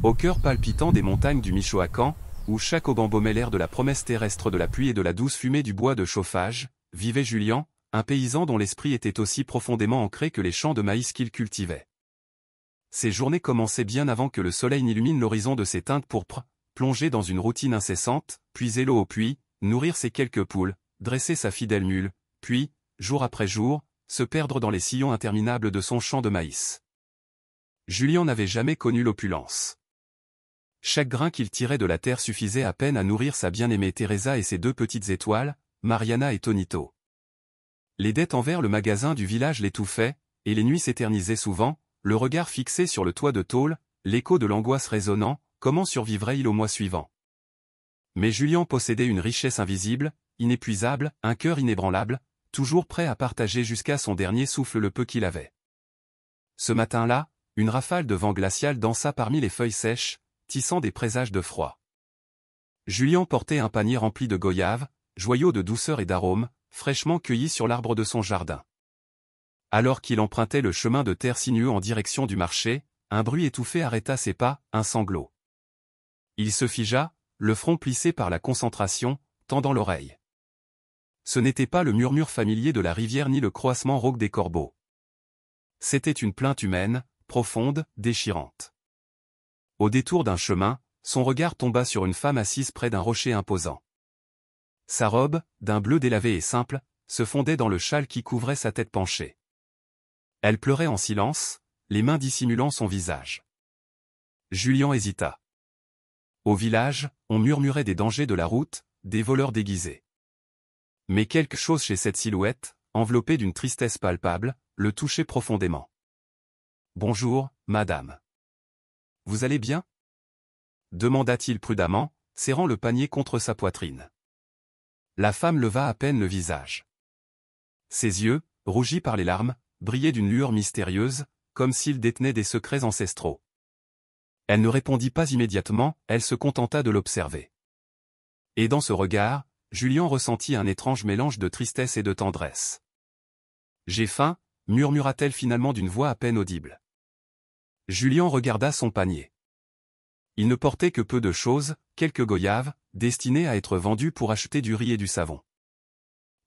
Au cœur palpitant des montagnes du Michoacán, où chaque auban baumait l'air de la promesse terrestre de la pluie et de la douce fumée du bois de chauffage, vivait Julian, un paysan dont l'esprit était aussi profondément ancré que les champs de maïs qu'il cultivait. Ses journées commençaient bien avant que le soleil n'illumine l'horizon de ses teintes pourpres, plonger dans une routine incessante, puiser l'eau au puits, nourrir ses quelques poules, dresser sa fidèle mule, puis, jour après jour, se perdre dans les sillons interminables de son champ de maïs. Julian n'avait jamais connu l'opulence. Chaque grain qu'il tirait de la terre suffisait à peine à nourrir sa bien-aimée Teresa et ses deux petites étoiles, Mariana et Tonito. Les dettes envers le magasin du village l'étouffaient, et les nuits s'éternisaient souvent, le regard fixé sur le toit de tôle, l'écho de l'angoisse résonnant, comment survivrait-il au mois suivant? Mais Julian possédait une richesse invisible, inépuisable, un cœur inébranlable, toujours prêt à partager jusqu'à son dernier souffle le peu qu'il avait. Ce matin-là, une rafale de vent glacial dansa parmi les feuilles sèches, tissant des présages de froid. Julian portait un panier rempli de goyaves, joyaux de douceur et d'arôme, fraîchement cueillis sur l'arbre de son jardin. Alors qu'il empruntait le chemin de terre sinueux en direction du marché, un bruit étouffé arrêta ses pas, un sanglot. Il se figea, le front plissé par la concentration, tendant l'oreille. Ce n'était pas le murmure familier de la rivière ni le croassement rauque des corbeaux. C'était une plainte humaine, profonde, déchirante. Au détour d'un chemin, son regard tomba sur une femme assise près d'un rocher imposant. Sa robe, d'un bleu délavé et simple, se fondait dans le châle qui couvrait sa tête penchée. Elle pleurait en silence, les mains dissimulant son visage. Julian hésita. Au village, on murmurait des dangers de la route, des voleurs déguisés. Mais quelque chose chez cette silhouette, enveloppée d'une tristesse palpable, le touchait profondément. « Bonjour, madame. Vous allez bien ?» demanda-t-il prudemment, serrant le panier contre sa poitrine. La femme leva à peine le visage. Ses yeux, rougis par les larmes, brillaient d'une lueur mystérieuse, comme s'ils détenaient des secrets ancestraux. Elle ne répondit pas immédiatement, elle se contenta de l'observer. Et dans ce regard, Julian ressentit un étrange mélange de tristesse et de tendresse. « J'ai faim » murmura-t-elle finalement d'une voix à peine audible. Julian regarda son panier. Il ne portait que peu de choses, quelques goyaves, destinées à être vendues pour acheter du riz et du savon.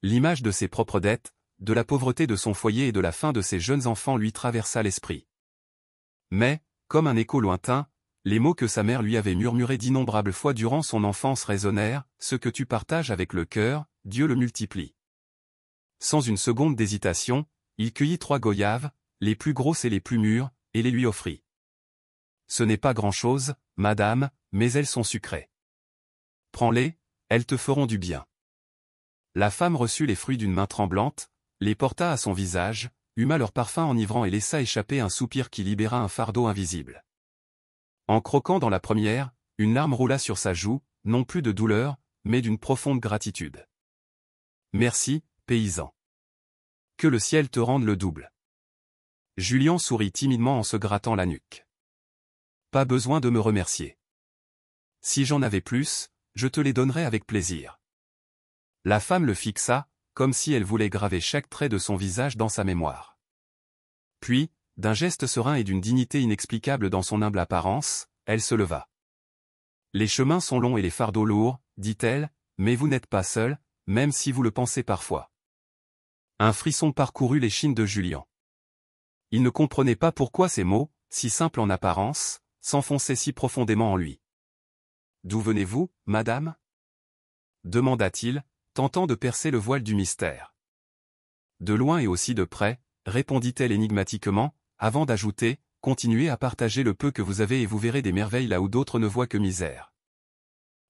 L'image de ses propres dettes, de la pauvreté de son foyer et de la faim de ses jeunes enfants lui traversa l'esprit. Mais, comme un écho lointain, les mots que sa mère lui avait murmurés d'innombrables fois durant son enfance résonnèrent, « Ce que tu partages avec le cœur, Dieu le multiplie. » Sans une seconde d'hésitation, il cueillit 3 goyaves, les plus grosses et les plus mûres, et les lui offrit. « Ce n'est pas grand-chose, madame, mais elles sont sucrées. Prends-les, elles te feront du bien. » La femme reçut les fruits d'une main tremblante, les porta à son visage, huma leur parfum enivrant et laissa échapper un soupir qui libéra un fardeau invisible. En croquant dans la première, une larme roula sur sa joue, non plus de douleur, mais d'une profonde gratitude. « Merci, paysan. Que le ciel te rende le double. » Julian sourit timidement en se grattant la nuque. « Pas besoin de me remercier. Si j'en avais plus, je te les donnerais avec plaisir. » La femme le fixa, comme si elle voulait graver chaque trait de son visage dans sa mémoire. Puis, d'un geste serein et d'une dignité inexplicable dans son humble apparence, elle se leva. « Les chemins sont longs et les fardeaux lourds, dit-elle, mais vous n'êtes pas seul, même si vous le pensez parfois. » Un frisson parcourut l'échine de Julian. Il ne comprenait pas pourquoi ces mots, si simples en apparence, s'enfonçaient si profondément en lui. « D'où venez-vous, madame ?» demanda-t-il, tentant de percer le voile du mystère. « De loin et aussi de près, » répondit-elle énigmatiquement, avant d'ajouter, « Continuez à partager le peu que vous avez et vous verrez des merveilles là où d'autres ne voient que misère. »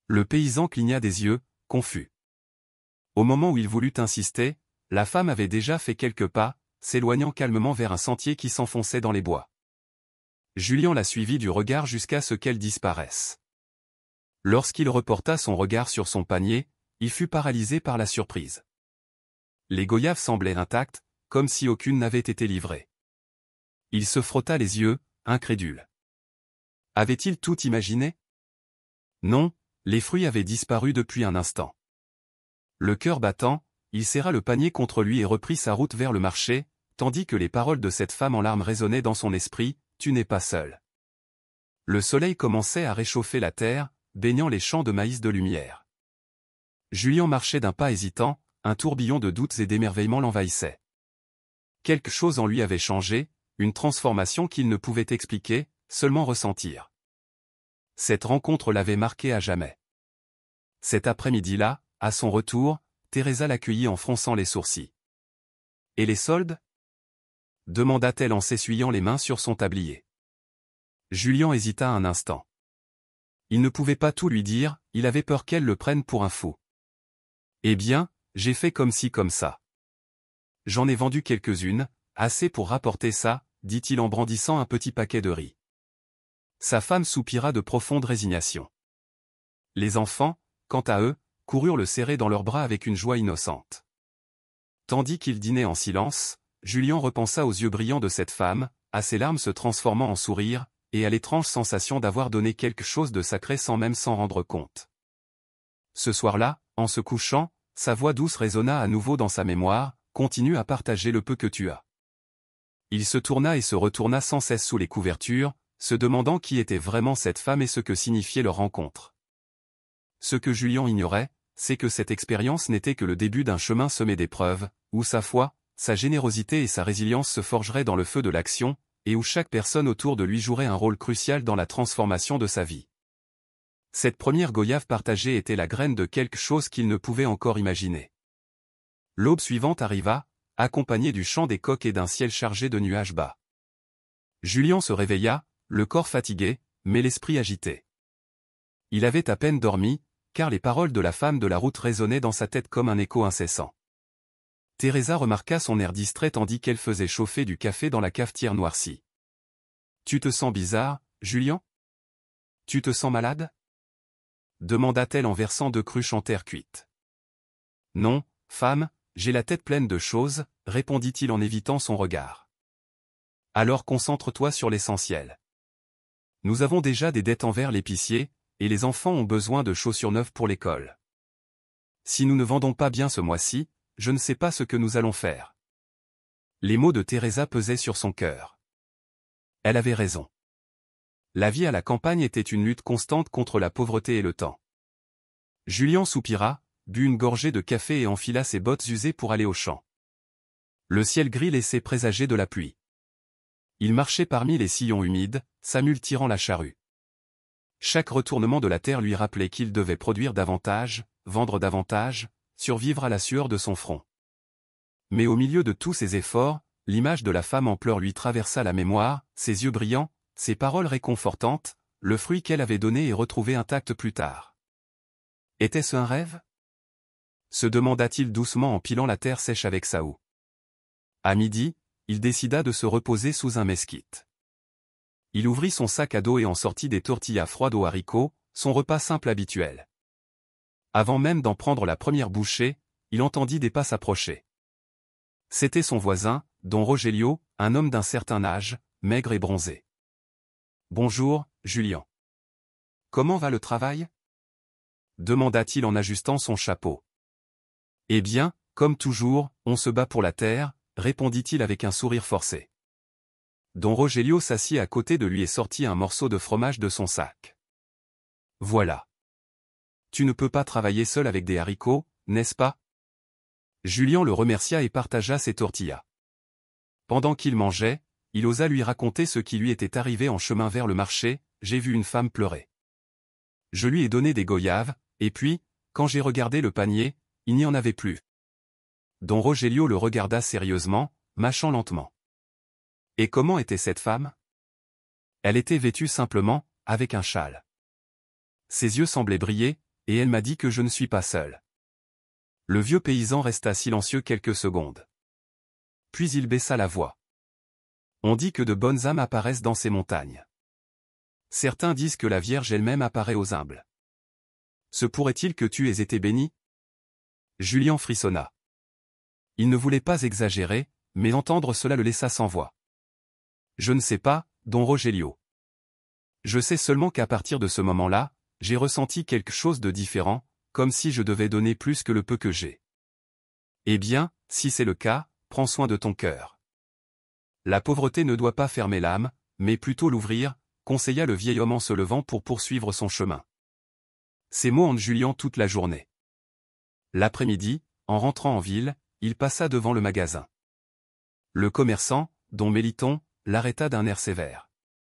Le paysan cligna des yeux, confus. Au moment où il voulut insister, la femme avait déjà fait quelques pas, s'éloignant calmement vers un sentier qui s'enfonçait dans les bois. Julian la suivit du regard jusqu'à ce qu'elle disparaisse. Lorsqu'il reporta son regard sur son panier, il fut paralysé par la surprise. Les goyaves semblaient intactes, comme si aucune n'avait été livrée. Il se frotta les yeux, incrédule. Avait-il tout imaginé? Non, les fruits avaient disparu depuis un instant. Le cœur battant, il serra le panier contre lui et reprit sa route vers le marché, tandis que les paroles de cette femme en larmes résonnaient dans son esprit, « Tu n'es pas seul. » Le soleil commençait à réchauffer la terre, baignant les champs de maïs de lumière. Julien marchait d'un pas hésitant, un tourbillon de doutes et d'émerveillement l'envahissait. Quelque chose en lui avait changé, une transformation qu'il ne pouvait expliquer, seulement ressentir. Cette rencontre l'avait marqué à jamais. Cet après-midi-là, à son retour, Teresa l'accueillit en fronçant les sourcils. « Et les soldes » demanda-t-elle en s'essuyant les mains sur son tablier. Julien hésita un instant. Il ne pouvait pas tout lui dire, il avait peur qu'elle le prenne pour un fou. « Eh bien, j'ai fait comme ci comme ça. J'en ai vendu quelques-unes, assez pour rapporter ça, dit-il en brandissant un petit paquet de riz. » Sa femme soupira de profonde résignation. Les enfants, quant à eux, coururent le serrer dans leurs bras avec une joie innocente. Tandis qu'ils dînaient en silence, Julien repensa aux yeux brillants de cette femme, à ses larmes se transformant en sourires, et à l'étrange sensation d'avoir donné quelque chose de sacré sans même s'en rendre compte. Ce soir-là, en se couchant, sa voix douce résonna à nouveau dans sa mémoire, « Continue à partager le peu que tu as. » Il se tourna et se retourna sans cesse sous les couvertures, se demandant qui était vraiment cette femme et ce que signifiait leur rencontre. Ce que Julien ignorait, c'est que cette expérience n'était que le début d'un chemin semé d'épreuves, où sa foi, sa générosité et sa résilience se forgeraient dans le feu de l'action, et où chaque personne autour de lui jouerait un rôle crucial dans la transformation de sa vie. Cette première goyave partagée était la graine de quelque chose qu'il ne pouvait encore imaginer. L'aube suivante arriva, accompagnée du chant des coqs et d'un ciel chargé de nuages bas. Julien se réveilla, le corps fatigué, mais l'esprit agité. Il avait à peine dormi, car les paroles de la femme de la route résonnaient dans sa tête comme un écho incessant. Teresa remarqua son air distrait tandis qu'elle faisait chauffer du café dans la cafetière noircie. « Tu te sens bizarre, Julien ? Tu te sens malade ?» demanda-t-elle en versant 2 cruches en terre cuite. « Non, femme, j'ai la tête pleine de choses, » répondit-il en évitant son regard. « Alors concentre-toi sur l'essentiel. Nous avons déjà des dettes envers l'épicier, et les enfants ont besoin de chaussures neuves pour l'école. Si nous ne vendons pas bien ce mois-ci, je ne sais pas ce que nous allons faire. » Les mots de Teresa pesaient sur son cœur. Elle avait raison. La vie à la campagne était une lutte constante contre la pauvreté et le temps. Julien soupira, but une gorgée de café et enfila ses bottes usées pour aller au champ. Le ciel gris laissait présager de la pluie. Il marchait parmi les sillons humides, sa mule tirant la charrue. Chaque retournement de la terre lui rappelait qu'il devait produire davantage, vendre davantage, survivre à la sueur de son front. Mais au milieu de tous ses efforts, l'image de la femme en pleurs lui traversa la mémoire, ses yeux brillants, ses paroles réconfortantes, le fruit qu'elle avait donné et retrouvé intact plus tard. Était-ce un rêve ? Se demanda-t-il doucement en pilant la terre sèche avec sa houe. À midi, il décida de se reposer sous un mesquite. Il ouvrit son sac à dos et en sortit des tortillas froides aux haricots, son repas simple habituel. Avant même d'en prendre la première bouchée, il entendit des pas s'approcher. C'était son voisin, don Rogelio, un homme d'un certain âge, maigre et bronzé. « Bonjour, Julien. Comment va le travail ? » demanda-t-il en ajustant son chapeau. « Eh bien, comme toujours, on se bat pour la terre, » répondit-il avec un sourire forcé. Don Rogelio s'assit à côté de lui et sortit un morceau de fromage de son sac. « Voilà. Tu ne peux pas travailler seul avec des haricots, n'est-ce pas ? » Julien le remercia et partagea ses tortillas. Pendant qu'il mangeait, il osa lui raconter ce qui lui était arrivé en chemin vers le marché. « J'ai vu une femme pleurer. Je lui ai donné des goyaves, et puis, quand j'ai regardé le panier, il n'y en avait plus. » Don Rogelio le regarda sérieusement, mâchant lentement. « Et comment était cette femme ? » Elle était vêtue simplement, avec un châle. Ses yeux semblaient briller, et elle m'a dit que je ne suis pas seul. Le vieux paysan resta silencieux quelques secondes. Puis il baissa la voix. « On dit que de bonnes âmes apparaissent dans ces montagnes. Certains disent que la Vierge elle-même apparaît aux humbles. Se pourrait-il que tu aies été béni ? » Julien frissonna. Il ne voulait pas exagérer, mais entendre cela le laissa sans voix. « Je ne sais pas, don Rogelio. Je sais seulement qu'à partir de ce moment-là, j'ai ressenti quelque chose de différent, comme si je devais donner plus que le peu que j'ai. Eh bien, si c'est le cas, prends soin de ton cœur. La pauvreté ne doit pas fermer l'âme, mais plutôt l'ouvrir, conseilla le vieil homme en se levant pour poursuivre son chemin. Ces mots hantent Julien toute la journée. L'après-midi, en rentrant en ville, il passa devant le magasin. Le commerçant, don Méliton, l'arrêta d'un air sévère.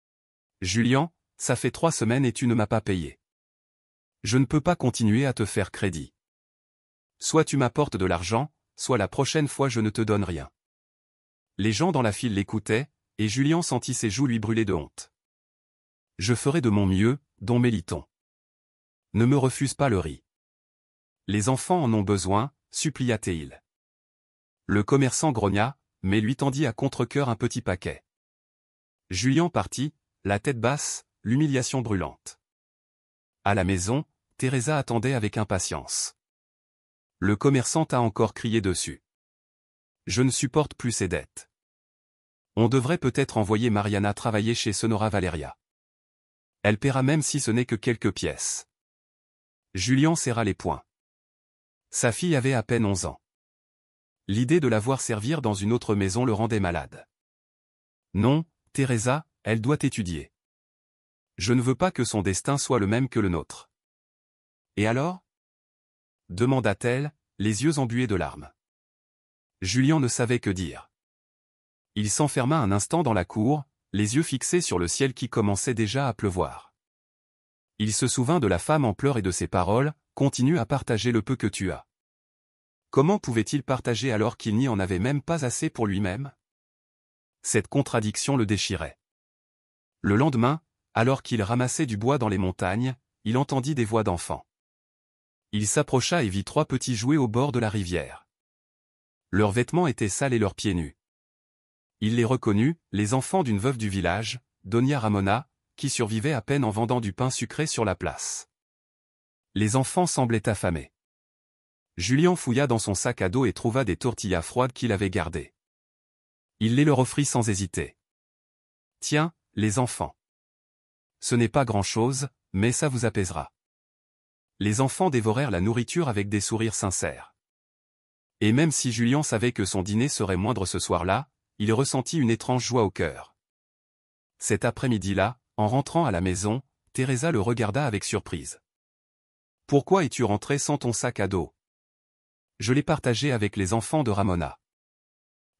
« Julien, ça fait 3 semaines et tu ne m'as pas payé. Je ne peux pas continuer à te faire crédit. Soit tu m'apportes de l'argent, soit la prochaine fois je ne te donne rien. » Les gens dans la file l'écoutaient, et Julien sentit ses joues lui brûler de honte. « Je ferai de mon mieux, don Méliton. Ne me refuse pas le riz. Les enfants en ont besoin, supplia-t-il. » Le commerçant grogna, mais lui tendit à contre-cœur un petit paquet. Julien partit, la tête basse, l'humiliation brûlante. À la maison, Teresa attendait avec impatience. Le commerçant a encore crié dessus. « Je ne supporte plus ces dettes. On devrait peut-être envoyer Mariana travailler chez Sonora Valeria. Elle paiera même si ce n'est que quelques pièces. » Julien serra les poings. Sa fille avait à peine 11 ans. L'idée de la voir servir dans une autre maison le rendait malade. « Non, Teresa, elle doit étudier. Je ne veux pas que son destin soit le même que le nôtre. »« Et alors ?» demanda-t-elle, les yeux embués de larmes. Julien ne savait que dire. Il s'enferma un instant dans la cour, les yeux fixés sur le ciel qui commençait déjà à pleuvoir. Il se souvint de la femme en pleurs et de ses paroles, « Continue à partager le peu que tu as. » Comment pouvait-il partager alors qu'il n'y en avait même pas assez pour lui-même? Cette contradiction le déchirait. Le lendemain, alors qu'il ramassait du bois dans les montagnes, il entendit des voix d'enfants. Il s'approcha et vit 3 petits jouer au bord de la rivière. Leurs vêtements étaient sales et leurs pieds nus. Il les reconnut, les enfants d'une veuve du village, Doña Ramona, qui survivait à peine en vendant du pain sucré sur la place. Les enfants semblaient affamés. Julien fouilla dans son sac à dos et trouva des tortillas froides qu'il avait gardées. Il les leur offrit sans hésiter. « Tiens, les enfants. Ce n'est pas grand-chose, mais ça vous apaisera. » Les enfants dévorèrent la nourriture avec des sourires sincères. Et même si Julien savait que son dîner serait moindre ce soir-là, il ressentit une étrange joie au cœur. Cet après-midi-là, en rentrant à la maison, Teresa le regarda avec surprise. « Pourquoi es-tu rentré sans ton sac à dos ? » « Je l'ai partagé avec les enfants de Ramona. »«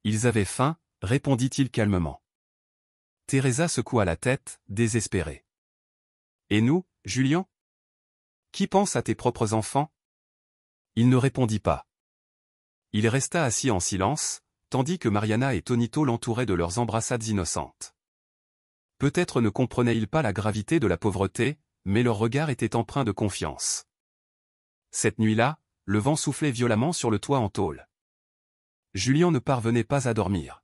Ils avaient faim, » répondit-il calmement. Teresa secoua la tête, désespérée. « Et nous, Julien ? Qui pense à tes propres enfants ?» Il ne répondit pas. Il resta assis en silence, tandis que Mariana et Tonito l'entouraient de leurs embrassades innocentes. Peut-être ne comprenaient-ils pas la gravité de la pauvreté, mais leur regard était empreint de confiance. Cette nuit-là, le vent soufflait violemment sur le toit en tôle. Julien ne parvenait pas à dormir.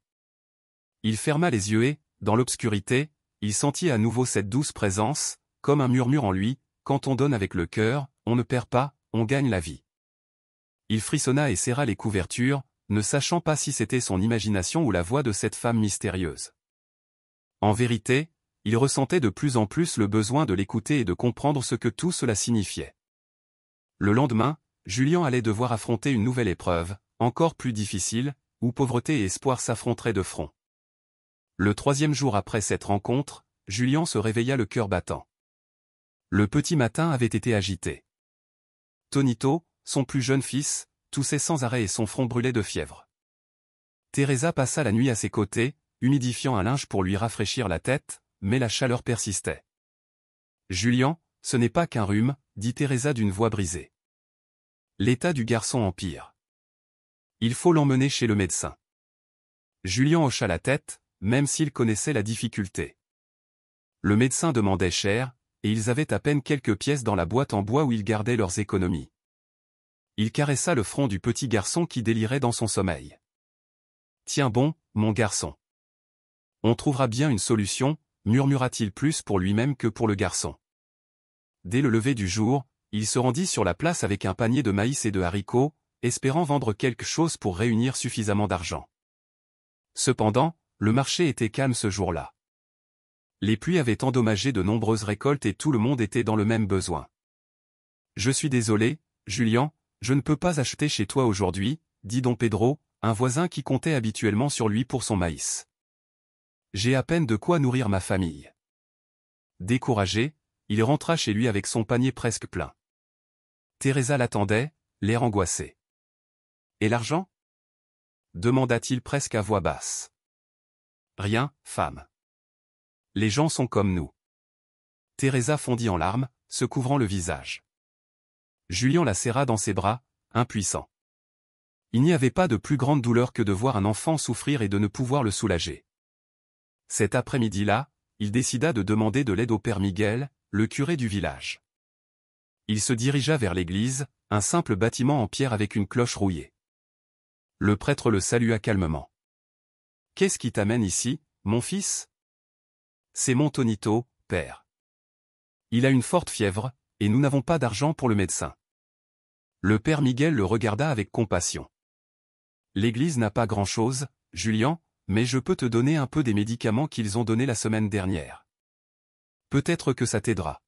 Il ferma les yeux et, dans l'obscurité, il sentit à nouveau cette douce présence, comme un murmure en lui, « Quand on donne avec le cœur, on ne perd pas, on gagne la vie. » Il frissonna et serra les couvertures, ne sachant pas si c'était son imagination ou la voix de cette femme mystérieuse. En vérité, il ressentait de plus en plus le besoin de l'écouter et de comprendre ce que tout cela signifiait. Le lendemain, Julien allait devoir affronter une nouvelle épreuve, encore plus difficile, où pauvreté et espoir s'affronteraient de front. Le 3e jour après cette rencontre, Julien se réveilla le cœur battant. Le petit matin avait été agité. Tonito, son plus jeune fils, toussait sans arrêt et son front brûlait de fièvre. Teresa passa la nuit à ses côtés, humidifiant un linge pour lui rafraîchir la tête, mais la chaleur persistait. « Julien, ce n'est pas qu'un rhume, » dit Teresa d'une voix brisée. L'état du garçon empire. Il faut l'emmener chez le médecin. Julien hocha la tête, même s'il connaissait la difficulté. Le médecin demandait cher, et ils avaient à peine quelques pièces dans la boîte en bois où ils gardaient leurs économies. Il caressa le front du petit garçon qui délirait dans son sommeil. « Tiens bon, mon garçon. On trouvera bien une solution, » murmura-t-il plus pour lui-même que pour le garçon. Dès le lever du jour, il se rendit sur la place avec un panier de maïs et de haricots, espérant vendre quelque chose pour réunir suffisamment d'argent. Cependant, le marché était calme ce jour-là. Les pluies avaient endommagé de nombreuses récoltes et tout le monde était dans le même besoin. « Je suis désolé, Julien, je ne peux pas acheter chez toi aujourd'hui, » dit don Pedro, un voisin qui comptait habituellement sur lui pour son maïs. « J'ai à peine de quoi nourrir ma famille. » Découragé, il rentra chez lui avec son panier presque plein. Teresa l'attendait, l'air angoissé. « Et l'argent » demanda-t-il presque à voix basse. « Rien, femme. Les gens sont comme nous. » Teresa fondit en larmes, se couvrant le visage. Julien la serra dans ses bras, impuissant. Il n'y avait pas de plus grande douleur que de voir un enfant souffrir et de ne pouvoir le soulager. Cet après-midi-là, il décida de demander de l'aide au père Miguel, le curé du village. Il se dirigea vers l'église, un simple bâtiment en pierre avec une cloche rouillée. Le prêtre le salua calmement. « Qu'est-ce qui t'amène ici, mon fils ?»« C'est mon Tonito, père. Il a une forte fièvre, et nous n'avons pas d'argent pour le médecin. » Le père Miguel le regarda avec compassion. « L'église n'a pas grand-chose, Julien, mais je peux te donner un peu des médicaments qu'ils ont donnés la semaine dernière. Peut-être que ça t'aidera. »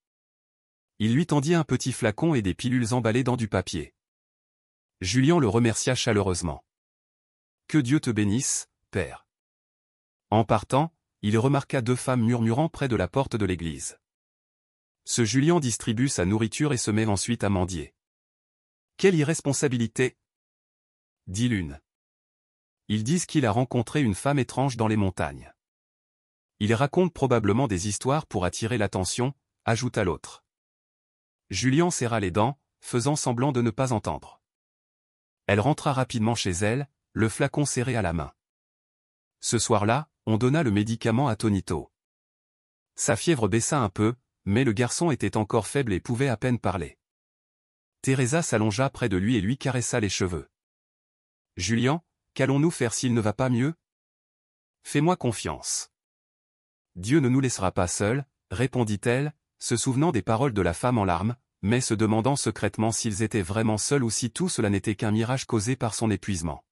Il lui tendit un petit flacon et des pilules emballées dans du papier. Julien le remercia chaleureusement. « Que Dieu te bénisse, père. » En partant, il remarqua 2 femmes murmurant près de la porte de l'église. Ce Julien distribue sa nourriture et se met ensuite à mendier. « Quelle irresponsabilité » dit l'une. « Ils disent qu'il a rencontré une femme étrange dans les montagnes. Il raconte probablement des histoires pour attirer l'attention, ajouta l'autre. Julien serra les dents, faisant semblant de ne pas entendre. Elle rentra rapidement chez elle, le flacon serré à la main. Ce soir-là, on donna le médicament à Tonito. Sa fièvre baissa un peu, mais le garçon était encore faible et pouvait à peine parler. Teresa s'allongea près de lui et lui caressa les cheveux. « Julien, qu'allons-nous faire s'il ne va pas mieux ? Fais-moi confiance. »« Dieu ne nous laissera pas seuls, » répondit-elle, se souvenant des paroles de la femme en larmes, mais se demandant secrètement s'ils étaient vraiment seuls ou si tout cela n'était qu'un mirage causé par son épuisement.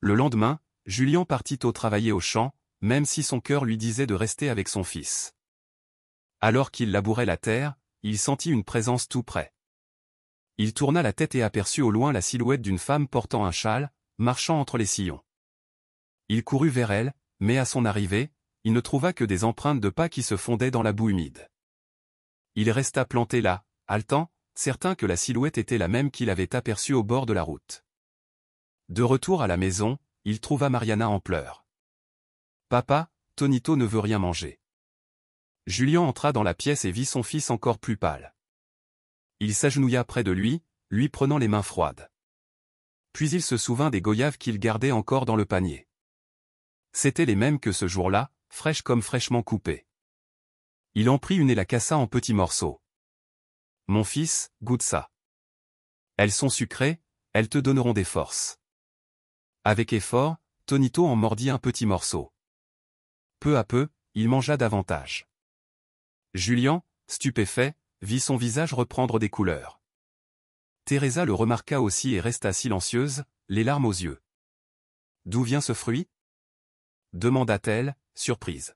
Le lendemain, Julien partit au travailler au champ, même si son cœur lui disait de rester avec son fils. Alors qu'il labourait la terre, il sentit une présence tout près. Il tourna la tête et aperçut au loin la silhouette d'une femme portant un châle, marchant entre les sillons. Il courut vers elle, mais à son arrivée, il ne trouva que des empreintes de pas qui se fondaient dans la boue humide. Il resta planté là, haletant, certain que la silhouette était la même qu'il avait aperçue au bord de la route. De retour à la maison, il trouva Mariana en pleurs. « Papa, Tonito ne veut rien manger. » Julien entra dans la pièce et vit son fils encore plus pâle. Il s'agenouilla près de lui, lui prenant les mains froides. Puis il se souvint des goyaves qu'il gardait encore dans le panier. C'étaient les mêmes que ce jour-là, fraîches comme fraîchement coupées. Il en prit une et la cassa en petits morceaux. « Mon fils, goûte ça. Elles sont sucrées, elles te donneront des forces. » Avec effort, Tonito en mordit un petit morceau. Peu à peu, il mangea davantage. Julien, stupéfait, vit son visage reprendre des couleurs. Teresa le remarqua aussi et resta silencieuse, les larmes aux yeux. « D'où vient ce fruit » demanda-t-elle, surprise.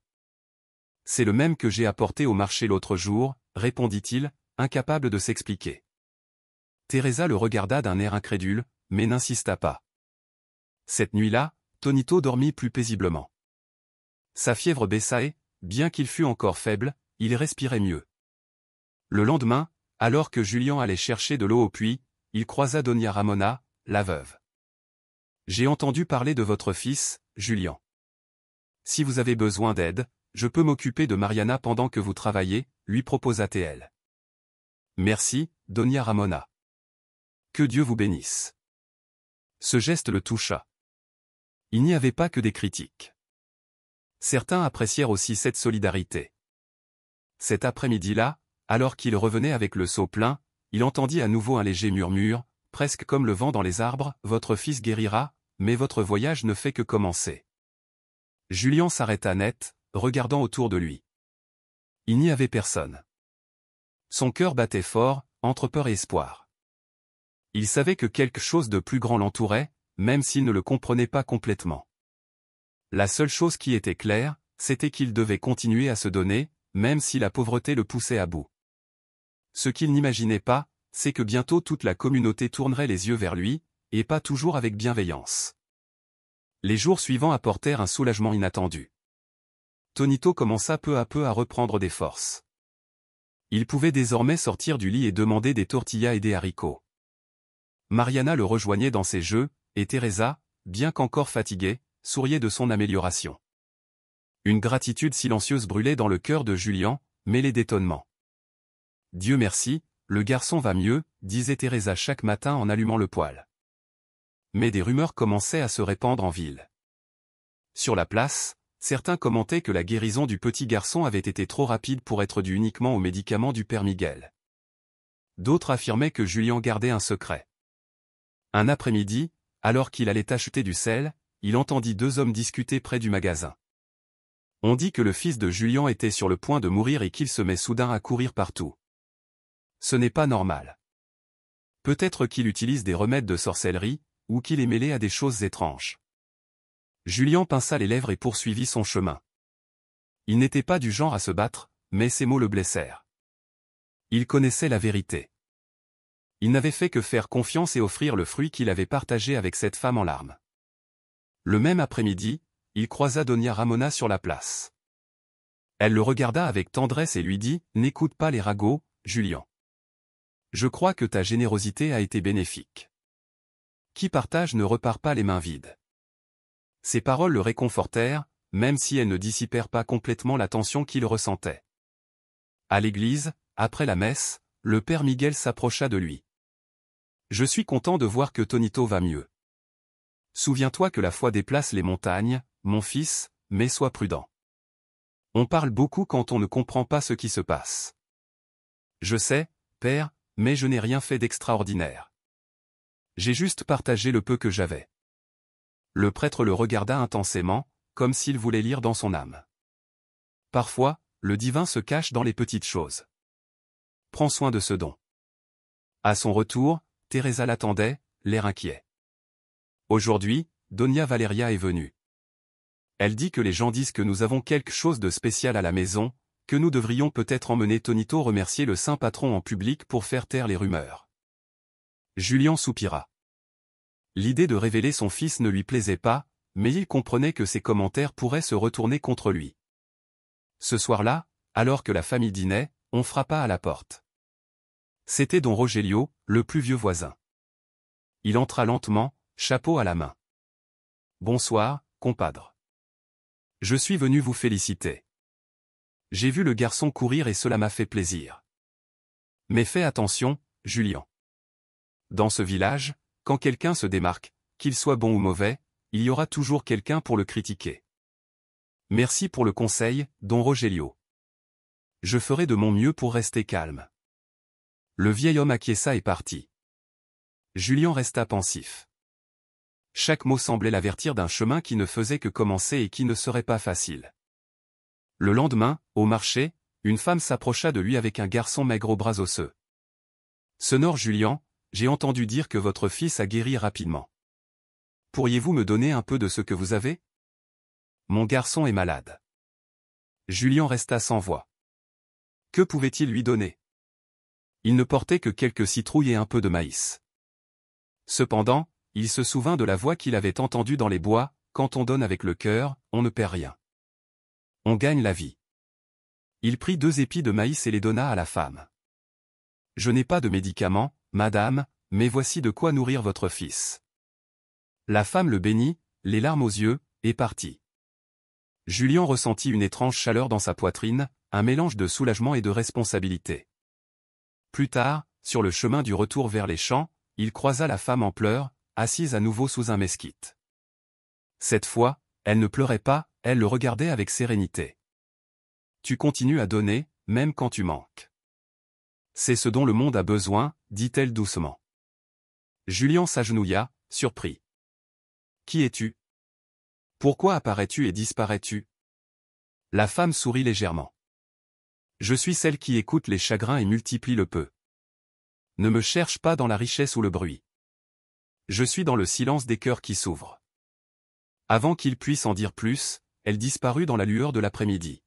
« C'est le même que j'ai apporté au marché l'autre jour, » répondit-il, incapable de s'expliquer. Teresa le regarda d'un air incrédule, mais n'insista pas. Cette nuit-là, Tonito dormit plus paisiblement. Sa fièvre baissa et, bien qu'il fût encore faible, il respirait mieux. Le lendemain, alors que Julien allait chercher de l'eau au puits, il croisa Doña Ramona, la veuve. « J'ai entendu parler de votre fils, Julien. Si vous avez besoin d'aide, je peux m'occuper de Mariana pendant que vous travaillez, » lui proposa-t-elle. « Merci, Doña Ramona. Que Dieu vous bénisse. » Ce geste le toucha. Il n'y avait pas que des critiques. Certains apprécièrent aussi cette solidarité. Cet après-midi-là, alors qu'il revenait avec le seau plein, il entendit à nouveau un léger murmure, presque comme le vent dans les arbres, « Votre fils guérira, mais votre voyage ne fait que commencer. » Julien s'arrêta net, regardant autour de lui. Il n'y avait personne. Son cœur battait fort, entre peur et espoir. Il savait que quelque chose de plus grand l'entourait, même s'il ne le comprenait pas complètement. La seule chose qui était claire, c'était qu'il devait continuer à se donner, même si la pauvreté le poussait à bout. Ce qu'il n'imaginait pas, c'est que bientôt toute la communauté tournerait les yeux vers lui, et pas toujours avec bienveillance. Les jours suivants apportèrent un soulagement inattendu. Tonito commença peu à peu à reprendre des forces. Il pouvait désormais sortir du lit et demander des tortillas et des haricots. Mariana le rejoignait dans ses jeux, et Teresa, bien qu'encore fatiguée, souriait de son amélioration. Une gratitude silencieuse brûlait dans le cœur de Julien, mêlée d'étonnement. « Dieu merci, le garçon va mieux », disait Teresa chaque matin en allumant le poêle. Mais des rumeurs commençaient à se répandre en ville. Sur la place, certains commentaient que la guérison du petit garçon avait été trop rapide pour être due uniquement aux médicaments du père Miguel. D'autres affirmaient que Julien gardait un secret. Un après-midi, alors qu'il allait acheter du sel, il entendit deux hommes discuter près du magasin. On dit que le fils de Julien était sur le point de mourir et qu'il se met soudain à courir partout. Ce n'est pas normal. Peut-être qu'il utilise des remèdes de sorcellerie, ou qu'il est mêlé à des choses étranges. Julien pinça les lèvres et poursuivit son chemin. Il n'était pas du genre à se battre, mais ces mots le blessèrent. Il connaissait la vérité. Il n'avait fait que faire confiance et offrir le fruit qu'il avait partagé avec cette femme en larmes. Le même après-midi, il croisa Doña Ramona sur la place. Elle le regarda avec tendresse et lui dit « N'écoute pas les ragots, Julien. Je crois que ta générosité a été bénéfique. Qui partage ne repart pas les mains vides. » Ces paroles le réconfortèrent, même si elles ne dissipèrent pas complètement la tension qu'il ressentait. À l'église, après la messe, le père Miguel s'approcha de lui. « Je suis content de voir que Tonito va mieux. Souviens-toi que la foi déplace les montagnes, mon fils, mais sois prudent. On parle beaucoup quand on ne comprend pas ce qui se passe. Je sais, père, mais je n'ai rien fait d'extraordinaire. J'ai juste partagé le peu que j'avais. » Le prêtre le regarda intensément, comme s'il voulait lire dans son âme. Parfois, le divin se cache dans les petites choses. Prends soin de ce don. À son retour, Teresa l'attendait, l'air inquiet. Aujourd'hui, Doña Valeria est venue. Elle dit que les gens disent que nous avons quelque chose de spécial à la maison, que nous devrions peut-être emmener Tonito remercier le saint patron en public pour faire taire les rumeurs. Julien soupira. L'idée de révéler son fils ne lui plaisait pas, mais il comprenait que ses commentaires pourraient se retourner contre lui. Ce soir-là, alors que la famille dînait, on frappa à la porte. C'était don Rogelio, le plus vieux voisin. Il entra lentement, chapeau à la main. « Bonsoir, compadre. Je suis venu vous féliciter. J'ai vu le garçon courir et cela m'a fait plaisir. Mais fais attention, Julien. Dans ce village, quand quelqu'un se démarque, qu'il soit bon ou mauvais, il y aura toujours quelqu'un pour le critiquer. Merci pour le conseil, don Rogelio. Je ferai de mon mieux pour rester calme. » Le vieil homme acquiesça et partit. Julien resta pensif. Chaque mot semblait l'avertir d'un chemin qui ne faisait que commencer et qui ne serait pas facile. Le lendemain, au marché, une femme s'approcha de lui avec un garçon maigre aux bras osseux. « Sonneur Julien, j'ai entendu dire que votre fils a guéri rapidement. Pourriez-vous me donner un peu de ce que vous avez? Mon garçon est malade. » Julien resta sans voix. Que pouvait-il lui donner? Il ne portait que quelques citrouilles et un peu de maïs. Cependant, il se souvint de la voix qu'il avait entendue dans les bois, « Quand on donne avec le cœur, on ne perd rien. On gagne la vie. » Il prit 2 épis de maïs et les donna à la femme. « Je n'ai pas de médicaments, madame, mais voici de quoi nourrir votre fils. » La femme le bénit, les larmes aux yeux, et partit. Julien ressentit une étrange chaleur dans sa poitrine, un mélange de soulagement et de responsabilité. Plus tard, sur le chemin du retour vers les champs, il croisa la femme en pleurs, assise à nouveau sous un mesquite. Cette fois, elle ne pleurait pas, elle le regardait avec sérénité. « Tu continues à donner, même quand tu manques. C'est ce dont le monde a besoin, » dit-elle doucement. Julien s'agenouilla, surpris. « Qui es-tu? Pourquoi apparais-tu et disparais-tu » La femme sourit légèrement. « Je suis celle qui écoute les chagrins et multiplie le peu. Ne me cherche pas dans la richesse ou le bruit. Je suis dans le silence des cœurs qui s'ouvrent. » Avant qu'il puisse en dire plus, elle disparut dans la lueur de l'après-midi.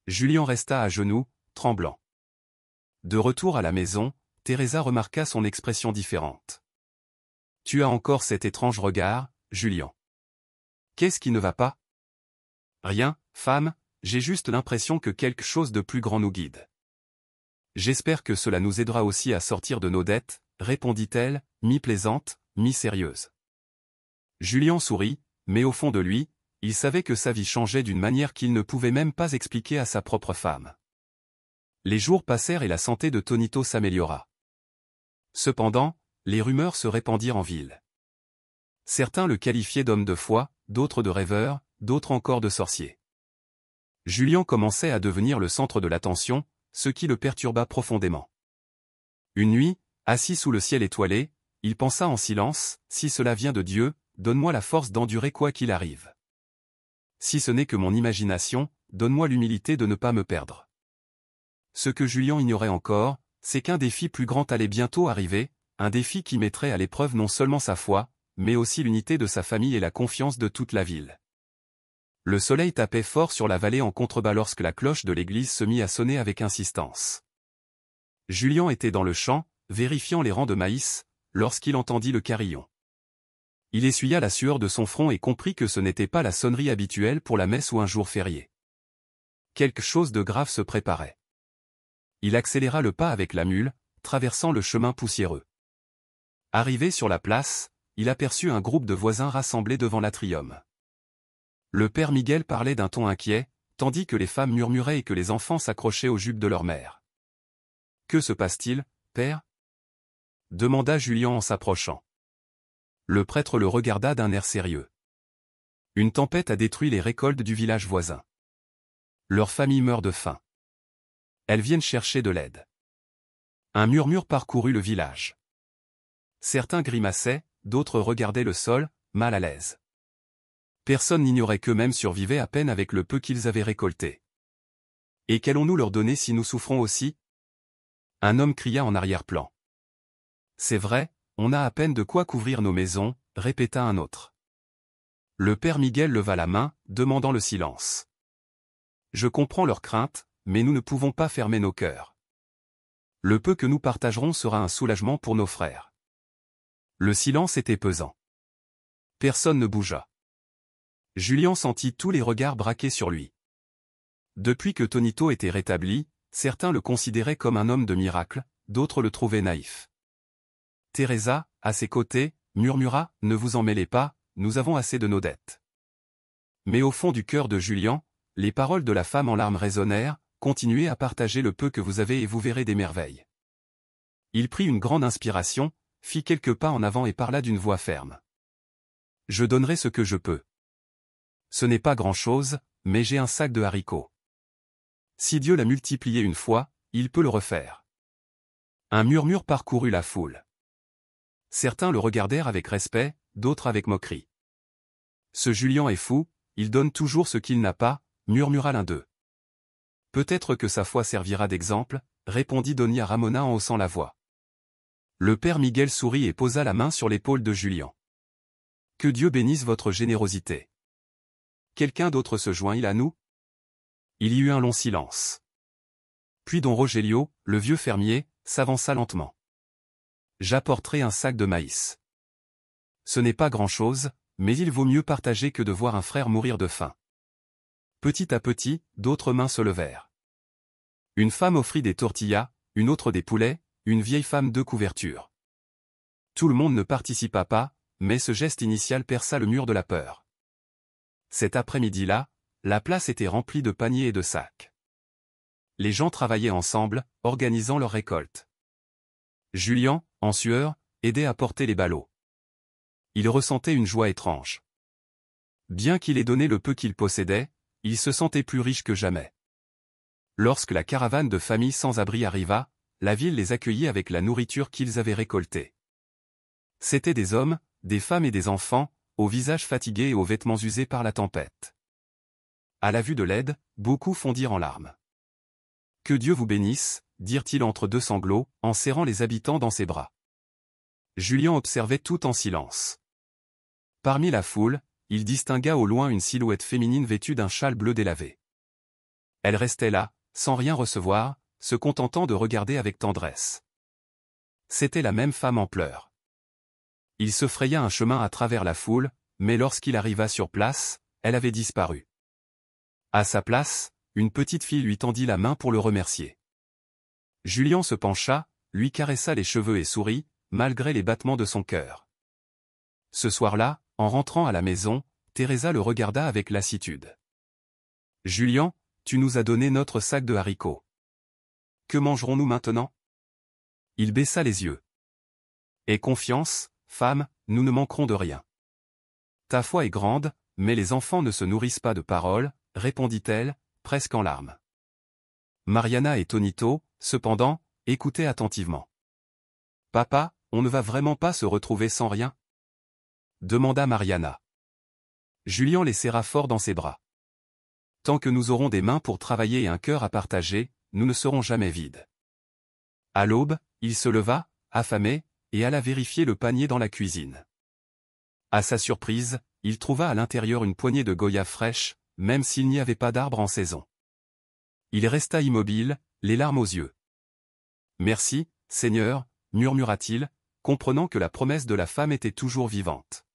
Julien resta à genoux, tremblant. De retour à la maison, Teresa remarqua son expression différente. « Tu as encore cet étrange regard, Julien. Qu'est-ce qui ne va pas? » « Rien, femme, j'ai juste l'impression que quelque chose de plus grand nous guide. J'espère que cela nous aidera aussi à sortir de nos dettes, répondit-elle, mi-plaisante, mi-sérieuse. Julien sourit, mais au fond de lui, il savait que sa vie changeait d'une manière qu'il ne pouvait même pas expliquer à sa propre femme. Les jours passèrent et la santé de Tonito s'améliora. Cependant, les rumeurs se répandirent en ville. Certains le qualifiaient d'homme de foi, d'autres de rêveur, d'autres encore de sorcier. Julien commençait à devenir le centre de l'attention, ce qui le perturba profondément. Une nuit, assis sous le ciel étoilé, il pensa en silence, « Si cela vient de Dieu, donne-moi la force d'endurer quoi qu'il arrive. Si ce n'est que mon imagination, donne-moi l'humilité de ne pas me perdre. » Ce que Julien ignorait encore, c'est qu'un défi plus grand allait bientôt arriver, un défi qui mettrait à l'épreuve non seulement sa foi, mais aussi l'unité de sa famille et la confiance de toute la ville. Le soleil tapait fort sur la vallée en contrebas lorsque la cloche de l'église se mit à sonner avec insistance. Julien était dans le champ, vérifiant les rangs de maïs, lorsqu'il entendit le carillon. Il essuya la sueur de son front et comprit que ce n'était pas la sonnerie habituelle pour la messe ou un jour férié. Quelque chose de grave se préparait. Il accéléra le pas avec la mule, traversant le chemin poussiéreux. Arrivé sur la place, il aperçut un groupe de voisins rassemblés devant l'atrium. Le père Miguel parlait d'un ton inquiet, tandis que les femmes murmuraient et que les enfants s'accrochaient aux jupes de leur mère. « Que se passe-t-il, père » demanda Julien en s'approchant. Le prêtre le regarda d'un air sérieux. « Une tempête a détruit les récoltes du village voisin. Leur famille meurt de faim. Elles viennent chercher de l'aide. » Un murmure parcourut le village. Certains grimaçaient, d'autres regardaient le sol, mal à l'aise. Personne n'ignorait qu'eux-mêmes survivaient à peine avec le peu qu'ils avaient récolté. « Et qu'allons-nous leur donner si nous souffrons aussi » Un homme cria en arrière-plan. « C'est vrai, on a à peine de quoi couvrir nos maisons, » répéta un autre. Le père Miguel leva la main, demandant le silence. « Je comprends leurs craintes, mais nous ne pouvons pas fermer nos cœurs. Le peu que nous partagerons sera un soulagement pour nos frères. » Le silence était pesant. Personne ne bougea. Julien sentit tous les regards braqués sur lui. Depuis que Tonito était rétabli, certains le considéraient comme un homme de miracle, d'autres le trouvaient naïf. Teresa, à ses côtés, murmura « Ne vous en mêlez pas, nous avons assez de nos dettes. » Mais au fond du cœur de Julien, les paroles de la femme en larmes résonnèrent « Continuez à partager le peu que vous avez et vous verrez des merveilles. » Il prit une grande inspiration, fit quelques pas en avant et parla d'une voix ferme. « Je donnerai ce que je peux. Ce n'est pas grand-chose, mais j'ai un sac de haricots. Si Dieu l'a multiplié une fois, il peut le refaire. » Un murmure parcourut la foule. Certains le regardèrent avec respect, d'autres avec moquerie. « Ce Julien est fou, il donne toujours ce qu'il n'a pas, » murmura l'un d'eux. « Peut-être que sa foi servira d'exemple, » répondit Donia Ramona en haussant la voix. Le père Miguel sourit et posa la main sur l'épaule de Julien. « Que Dieu bénisse votre générosité. » Quelqu'un d'autre se joint-il à nous ? Il y eut un long silence. Puis don Rogelio, le vieux fermier, s'avança lentement. « J'apporterai un sac de maïs. Ce n'est pas grand-chose, mais il vaut mieux partager que de voir un frère mourir de faim. » Petit à petit, d'autres mains se levèrent. Une femme offrit des tortillas, une autre des poulets, une vieille femme deux couvertures. Tout le monde ne participa pas, mais ce geste initial perça le mur de la peur. Cet après-midi-là, la place était remplie de paniers et de sacs. Les gens travaillaient ensemble, organisant leur récolte. Julien, en sueur, aidait à porter les ballots. Il ressentait une joie étrange. Bien qu'il ait donné le peu qu'il possédait, il se sentait plus riche que jamais. Lorsque la caravane de familles sans-abri arriva, la ville les accueillit avec la nourriture qu'ils avaient récoltée. C'étaient des hommes, des femmes et des enfants, aux visages fatigués et aux vêtements usés par la tempête. À la vue de l'aide, beaucoup fondirent en larmes. « Que Dieu vous bénisse », dirent-ils entre deux sanglots, en serrant les habitants dans ses bras. Julien observait tout en silence. Parmi la foule, il distingua au loin une silhouette féminine vêtue d'un châle bleu délavé. Elle restait là, sans rien recevoir, se contentant de regarder avec tendresse. C'était la même femme en pleurs. Il se fraya un chemin à travers la foule, mais lorsqu'il arriva sur place, elle avait disparu. À sa place, une petite fille lui tendit la main pour le remercier. Julien se pencha, lui caressa les cheveux et sourit, malgré les battements de son cœur. Ce soir-là, en rentrant à la maison, Teresa le regarda avec lassitude. « Julien, tu nous as donné notre sac de haricots. Que mangerons-nous maintenant ?» Il baissa les yeux. « Aie confiance, femme, nous ne manquerons de rien. » « Ta foi est grande, mais les enfants ne se nourrissent pas de paroles, » répondit-elle, presque en larmes. Mariana et Tonito, cependant, écoutaient attentivement. « Papa, on ne va vraiment pas se retrouver sans rien ?» demanda Mariana. Julien les serra fort dans ses bras. « Tant que nous aurons des mains pour travailler et un cœur à partager, nous ne serons jamais vides. » À l'aube, il se leva, affamé, et alla vérifier le panier dans la cuisine. À sa surprise, il trouva à l'intérieur une poignée de goyaves fraîches, même s'il n'y avait pas d'arbre en saison. Il resta immobile, les larmes aux yeux. « Merci, Seigneur, » murmura-t-il, comprenant que la promesse de la femme était toujours vivante.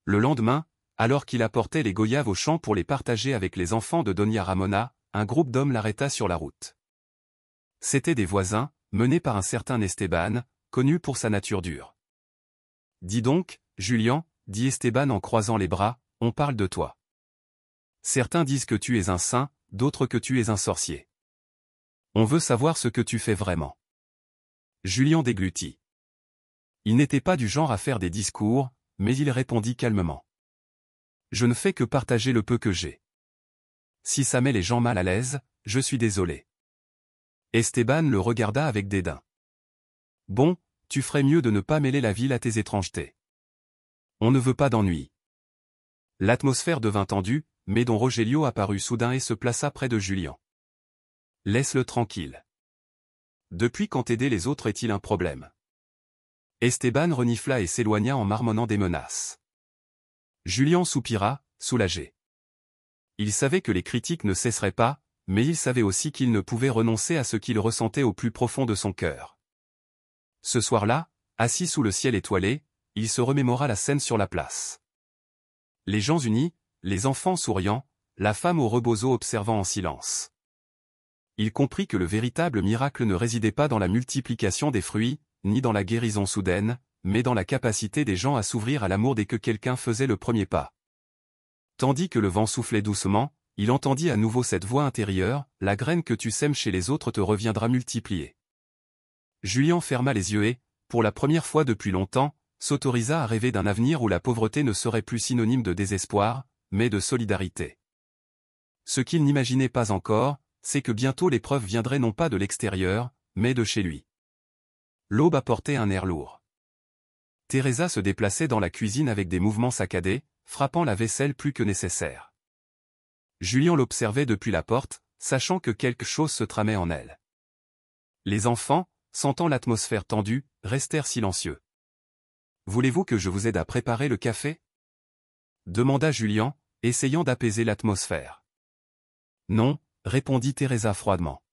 Le lendemain, alors qu'il apportait les goyaves au champ pour les partager avec les enfants de Doña Ramona, un groupe d'hommes l'arrêta sur la route. C'étaient des voisins, menés par un certain Esteban, connu pour sa nature dure. « Dis donc, Julien, » dit Esteban en croisant les bras, « on parle de toi. Certains disent que tu es un saint, d'autres que tu es un sorcier. On veut savoir ce que tu fais vraiment. » Julien déglutit. Il n'était pas du genre à faire des discours, mais il répondit calmement. « Je ne fais que partager le peu que j'ai. Si ça met les gens mal à l'aise, je suis désolé. » Esteban le regarda avec dédain. « Bon, tu ferais mieux de ne pas mêler la ville à tes étrangetés. On ne veut pas d'ennui. » L'atmosphère devint tendue, mais don Rogelio apparut soudain et se plaça près de Julien. « Laisse-le tranquille. Depuis quand aider les autres est-il un problème ?» Esteban renifla et s'éloigna en marmonnant des menaces. Julien soupira, soulagé. Il savait que les critiques ne cesseraient pas, mais il savait aussi qu'il ne pouvait renoncer à ce qu'il ressentait au plus profond de son cœur. Ce soir-là, assis sous le ciel étoilé, il se remémora la scène sur la place. Les gens unis, les enfants souriant, la femme au rebozo observant en silence. Il comprit que le véritable miracle ne résidait pas dans la multiplication des fruits, ni dans la guérison soudaine, mais dans la capacité des gens à s'ouvrir à l'amour dès que quelqu'un faisait le premier pas. Tandis que le vent soufflait doucement, il entendit à nouveau cette voix intérieure, « La graine que tu sèmes chez les autres te reviendra multipliée. » Julien ferma les yeux et, pour la première fois depuis longtemps, s'autorisa à rêver d'un avenir où la pauvreté ne serait plus synonyme de désespoir, mais de solidarité. Ce qu'il n'imaginait pas encore, c'est que bientôt l'épreuve viendrait non pas de l'extérieur, mais de chez lui. L'aube apportait un air lourd. Teresa se déplaçait dans la cuisine avec des mouvements saccadés, frappant la vaisselle plus que nécessaire. Julien l'observait depuis la porte, sachant que quelque chose se tramait en elle. Les enfants, sentant l'atmosphère tendue, restèrent silencieux. « Voulez-vous que je vous aide à préparer le café ?» demanda Julien, essayant d'apaiser l'atmosphère. « Non, » répondit Teresa froidement.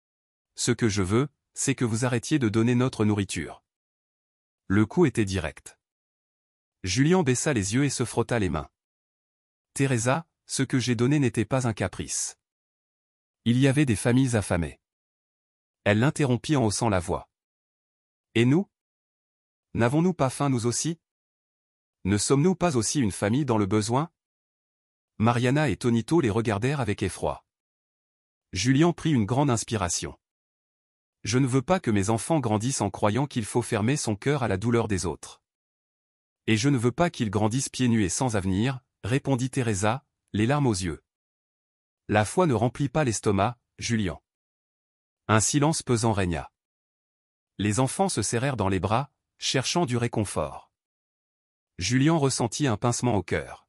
« Ce que je veux, c'est que vous arrêtiez de donner notre nourriture. » Le coup était direct. Julien baissa les yeux et se frotta les mains. « Teresa, ce que j'ai donné n'était pas un caprice. Il y avait des familles affamées. » Elle l'interrompit en haussant la voix. « Et nous ? N'avons-nous pas faim nous aussi ? Ne sommes-nous pas aussi une famille dans le besoin ?» Mariana et Tonito les regardèrent avec effroi. Julien prit une grande inspiration. « Je ne veux pas que mes enfants grandissent en croyant qu'il faut fermer son cœur à la douleur des autres. Et je ne veux pas qu'ils grandissent pieds nus et sans avenir, » répondit Teresa, les larmes aux yeux. La foi ne remplit pas l'estomac, Julien. Un silence pesant régna. Les enfants se serrèrent dans les bras, cherchant du réconfort. Julien ressentit un pincement au cœur.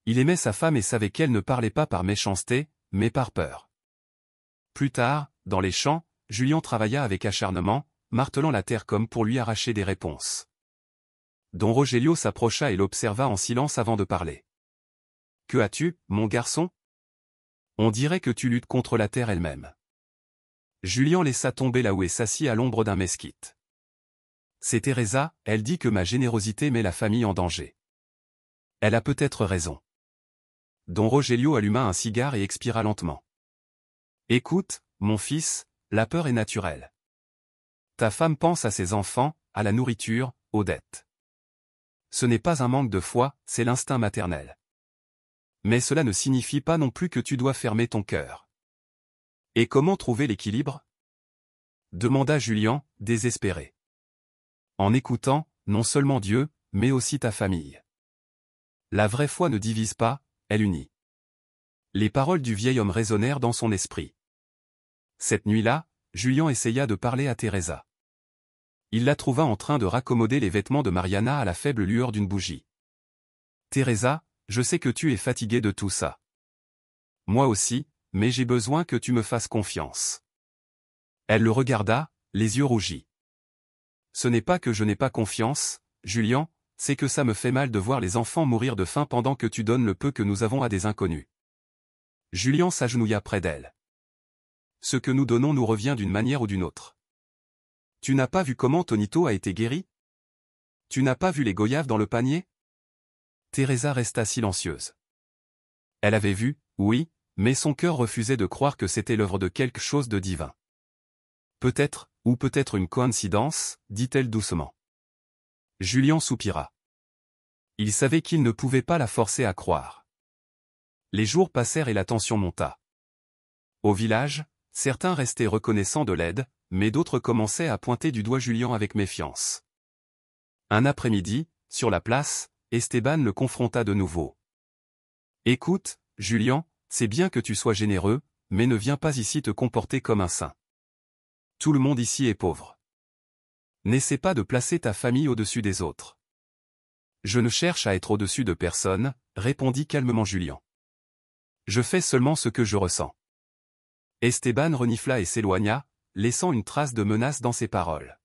Il aimait sa femme et savait qu'elle ne parlait pas par méchanceté, mais par peur. Plus tard, dans les champs, Julien travailla avec acharnement, martelant la terre comme pour lui arracher des réponses. Don Rogelio s'approcha et l'observa en silence avant de parler. « Que as-tu, mon garçon ? On dirait que tu luttes contre la terre elle-même. » Julien laissa tomber la houe et s'assit à l'ombre d'un mesquite. « C'est Teresa, elle dit que ma générosité met la famille en danger. Elle a peut-être raison. » Don Rogelio alluma un cigare et expira lentement. « Écoute, mon fils, la peur est naturelle. Ta femme pense à ses enfants, à la nourriture, aux dettes. Ce n'est pas un manque de foi, c'est l'instinct maternel. Mais cela ne signifie pas non plus que tu dois fermer ton cœur. Et comment trouver l'équilibre? Demanda Julien, désespéré. En écoutant, non seulement Dieu, mais aussi ta famille. La vraie foi ne divise pas, elle unit. Les paroles du vieil homme résonnèrent dans son esprit. Cette nuit-là, Julien essaya de parler à Teresa. Il la trouva en train de raccommoder les vêtements de Mariana à la faible lueur d'une bougie. « Teresa, je sais que tu es fatiguée de tout ça. Moi aussi, mais j'ai besoin que tu me fasses confiance. » Elle le regarda, les yeux rougis. « Ce n'est pas que je n'ai pas confiance, Julien, c'est que ça me fait mal de voir les enfants mourir de faim pendant que tu donnes le peu que nous avons à des inconnus. » Julien s'agenouilla près d'elle. « Ce que nous donnons nous revient d'une manière ou d'une autre. Tu n'as pas vu comment Tonito a été guéri? Tu n'as pas vu les goyaves dans le panier? » Teresa resta silencieuse. Elle avait vu, oui, mais son cœur refusait de croire que c'était l'œuvre de quelque chose de divin. Peut-être, ou peut-être une coïncidence, dit-elle doucement. Julien soupira. Il savait qu'il ne pouvait pas la forcer à croire. Les jours passèrent et la tension monta. Au village, certains restaient reconnaissants de l'aide, mais d'autres commençaient à pointer du doigt Julien avec méfiance. Un après-midi, sur la place, Esteban le confronta de nouveau. « Écoute, Julien, c'est bien que tu sois généreux, mais ne viens pas ici te comporter comme un saint. Tout le monde ici est pauvre. N'essaie pas de placer ta famille au-dessus des autres. » « Je ne cherche à être au-dessus de personne, » répondit calmement Julien. « Je fais seulement ce que je ressens. » Esteban renifla et s'éloigna, laissant une trace de menace dans ses paroles.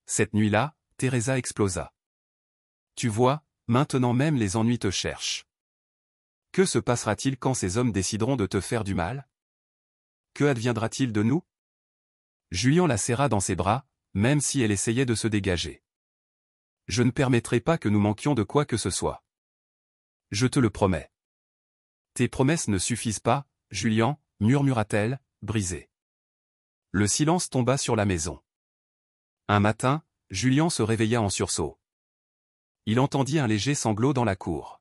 Cette nuit-là, Teresa explosa. « Tu vois, maintenant même les ennuis te cherchent. Que se passera-t-il quand ces hommes décideront de te faire du mal? Que adviendra-t-il de nous? » Julien la serra dans ses bras, même si elle essayait de se dégager. « Je ne permettrai pas que nous manquions de quoi que ce soit. Je te le promets. » « Tes promesses ne suffisent pas, Julien, » murmura-t-elle, brisée. Le silence tomba sur la maison. Un matin, Julien se réveilla en sursaut. Il entendit un léger sanglot dans la cour.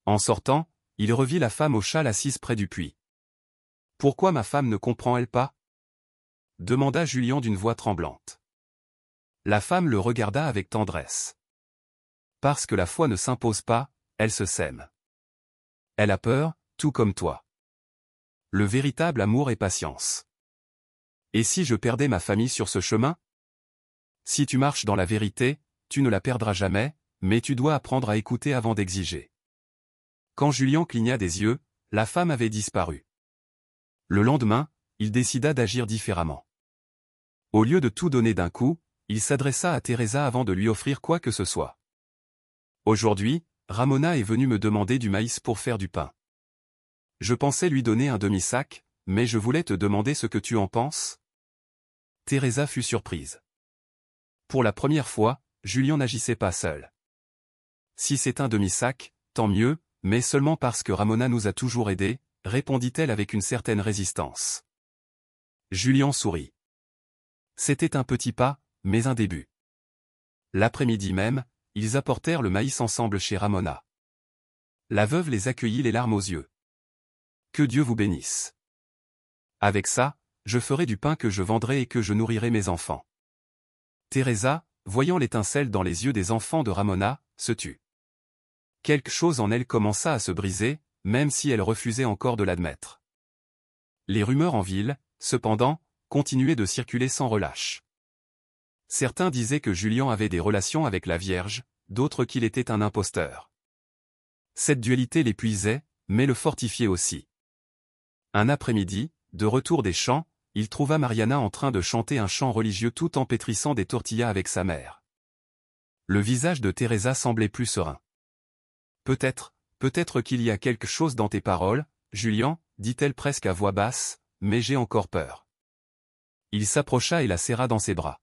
En sortant, il revit la femme au châle assise près du puits. « Pourquoi ma femme ne comprend-elle pas? » demanda Julien d'une voix tremblante. La femme le regarda avec tendresse. « Parce que la foi ne s'impose pas, elle se sème. Elle a peur, tout comme toi. Le véritable amour est patience. Et si je perdais ma famille sur ce chemin? Si tu marches dans la vérité, tu ne la perdras jamais, mais tu dois apprendre à écouter avant d'exiger. » Quand Julien cligna des yeux, la femme avait disparu. Le lendemain, il décida d'agir différemment. Au lieu de tout donner d'un coup, il s'adressa à Teresa avant de lui offrir quoi que ce soit. « Aujourd'hui, Ramona est venue me demander du maïs pour faire du pain. Je pensais lui donner un demi-sac, mais je voulais te demander ce que tu en penses? » Teresa fut surprise. Pour la première fois, Julien n'agissait pas seul. « Si c'est un demi-sac, tant mieux, mais seulement parce que Ramona nous a toujours aidés, » répondit-elle avec une certaine résistance. Julien sourit. C'était un petit pas, mais un début. L'après-midi même, ils apportèrent le maïs ensemble chez Ramona. La veuve les accueillit les larmes aux yeux. « Que Dieu vous bénisse. Avec ça, je ferai du pain que je vendrai et que je nourrirai mes enfants. » Teresa, voyant l'étincelle dans les yeux des enfants de Ramona, se tut. Quelque chose en elle commença à se briser, même si elle refusait encore de l'admettre. Les rumeurs en ville, cependant, continuaient de circuler sans relâche. Certains disaient que Julien avait des relations avec la Vierge, d'autres qu'il était un imposteur. Cette dualité l'épuisait, mais le fortifiait aussi. Un après-midi, de retour des champs, il trouva Mariana en train de chanter un chant religieux tout en pétrissant des tortillas avec sa mère. Le visage de Teresa semblait plus serein. « Peut-être qu'il y a quelque chose dans tes paroles, Julien, » dit-elle presque à voix basse, « mais j'ai encore peur. » Il s'approcha et la serra dans ses bras.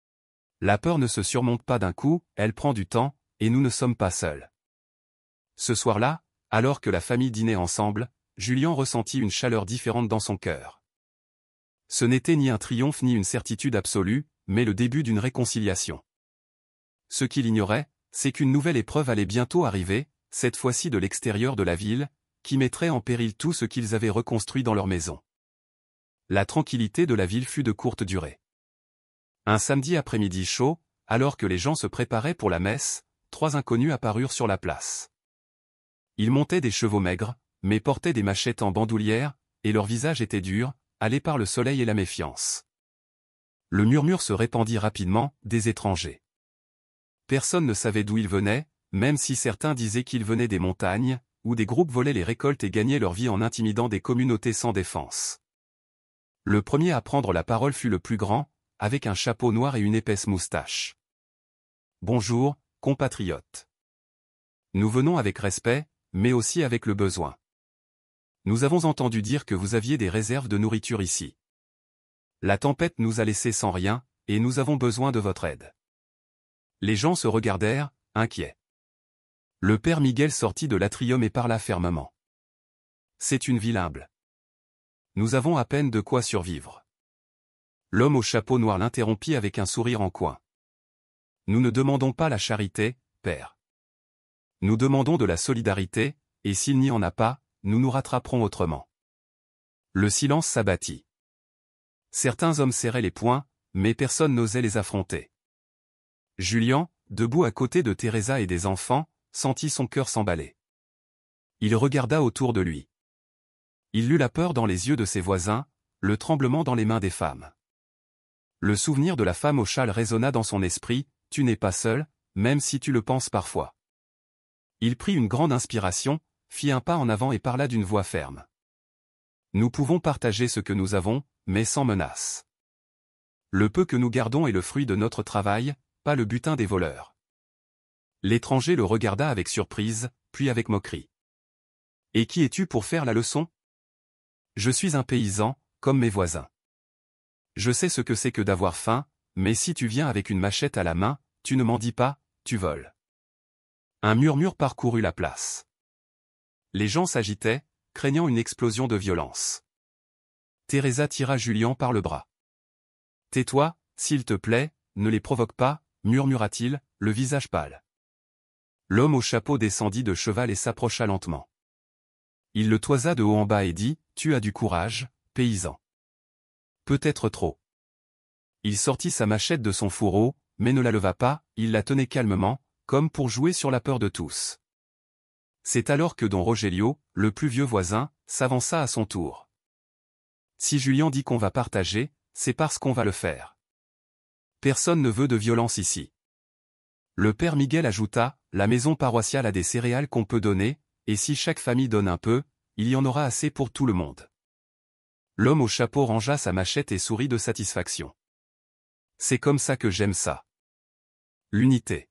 « La peur ne se surmonte pas d'un coup, elle prend du temps, et nous ne sommes pas seuls. » Ce soir-là, alors que la famille dînait ensemble, Julien ressentit une chaleur différente dans son cœur. Ce n'était ni un triomphe ni une certitude absolue, mais le début d'une réconciliation. Ce qu'il ignorait, c'est qu'une nouvelle épreuve allait bientôt arriver, cette fois-ci de l'extérieur de la ville, qui mettrait en péril tout ce qu'ils avaient reconstruit dans leur maison. La tranquillité de la ville fut de courte durée. Un samedi après-midi chaud, alors que les gens se préparaient pour la messe, 3 inconnus apparurent sur la place. Ils montaient des chevaux maigres, mais portaient des machettes en bandoulière, et leur visage était dur, hâlé par le soleil et la méfiance. Le murmure se répandit rapidement, des étrangers. Personne ne savait d'où ils venaient, même si certains disaient qu'ils venaient des montagnes, où des groupes volaient les récoltes et gagnaient leur vie en intimidant des communautés sans défense. Le premier à prendre la parole fut le plus grand, avec un chapeau noir et une épaisse moustache. « Bonjour, compatriotes. Nous venons avec respect, mais aussi avec le besoin. Nous avons entendu dire que vous aviez des réserves de nourriture ici. La tempête nous a laissés sans rien, et nous avons besoin de votre aide. » Les gens se regardèrent, inquiets. Le père Miguel sortit de l'atrium et parla fermement. « C'est une ville humble. Nous avons à peine de quoi survivre. » L'homme au chapeau noir l'interrompit avec un sourire en coin. « Nous ne demandons pas la charité, père. Nous demandons de la solidarité, et s'il n'y en a pas, nous nous rattraperons autrement. » Le silence s'abattit. Certains hommes serraient les poings, mais personne n'osait les affronter. Julian, debout à côté de Teresa et des enfants, sentit son cœur s'emballer. Il regarda autour de lui. Il lut la peur dans les yeux de ses voisins, le tremblement dans les mains des femmes. Le souvenir de la femme au châle résonna dans son esprit, « Tu n'es pas seul, même si tu le penses parfois. » Il prit une grande inspiration, fit un pas en avant et parla d'une voix ferme. « Nous pouvons partager ce que nous avons, mais sans menace. Le peu que nous gardons est le fruit de notre travail, pas le butin des voleurs. » L'étranger le regarda avec surprise, puis avec moquerie. « Et qui es-tu pour faire la leçon ? Je suis un paysan, comme mes voisins. Je sais ce que c'est que d'avoir faim, mais si tu viens avec une machette à la main, tu ne m'en dis pas, tu voles. » Un murmure parcourut la place. Les gens s'agitaient, craignant une explosion de violence. Teresa tira Julian par le bras. « Tais-toi, s'il te plaît, ne les provoque pas, » murmura-t-il, le visage pâle. L'homme au chapeau descendit de cheval et s'approcha lentement. Il le toisa de haut en bas et dit, « Tu as du courage, paysan. » Peut-être trop. Il sortit sa machette de son fourreau, mais ne la leva pas, il la tenait calmement, comme pour jouer sur la peur de tous. C'est alors que don Rogelio, le plus vieux voisin, s'avança à son tour. « Si Julian dit qu'on va partager, c'est parce qu'on va le faire. Personne ne veut de violence ici. » Le père Miguel ajouta, « La maison paroissiale a des céréales qu'on peut donner, et si chaque famille donne un peu, il y en aura assez pour tout le monde. » L'homme au chapeau rangea sa machette et sourit de satisfaction. « C'est comme ça que j'aime ça. L'unité.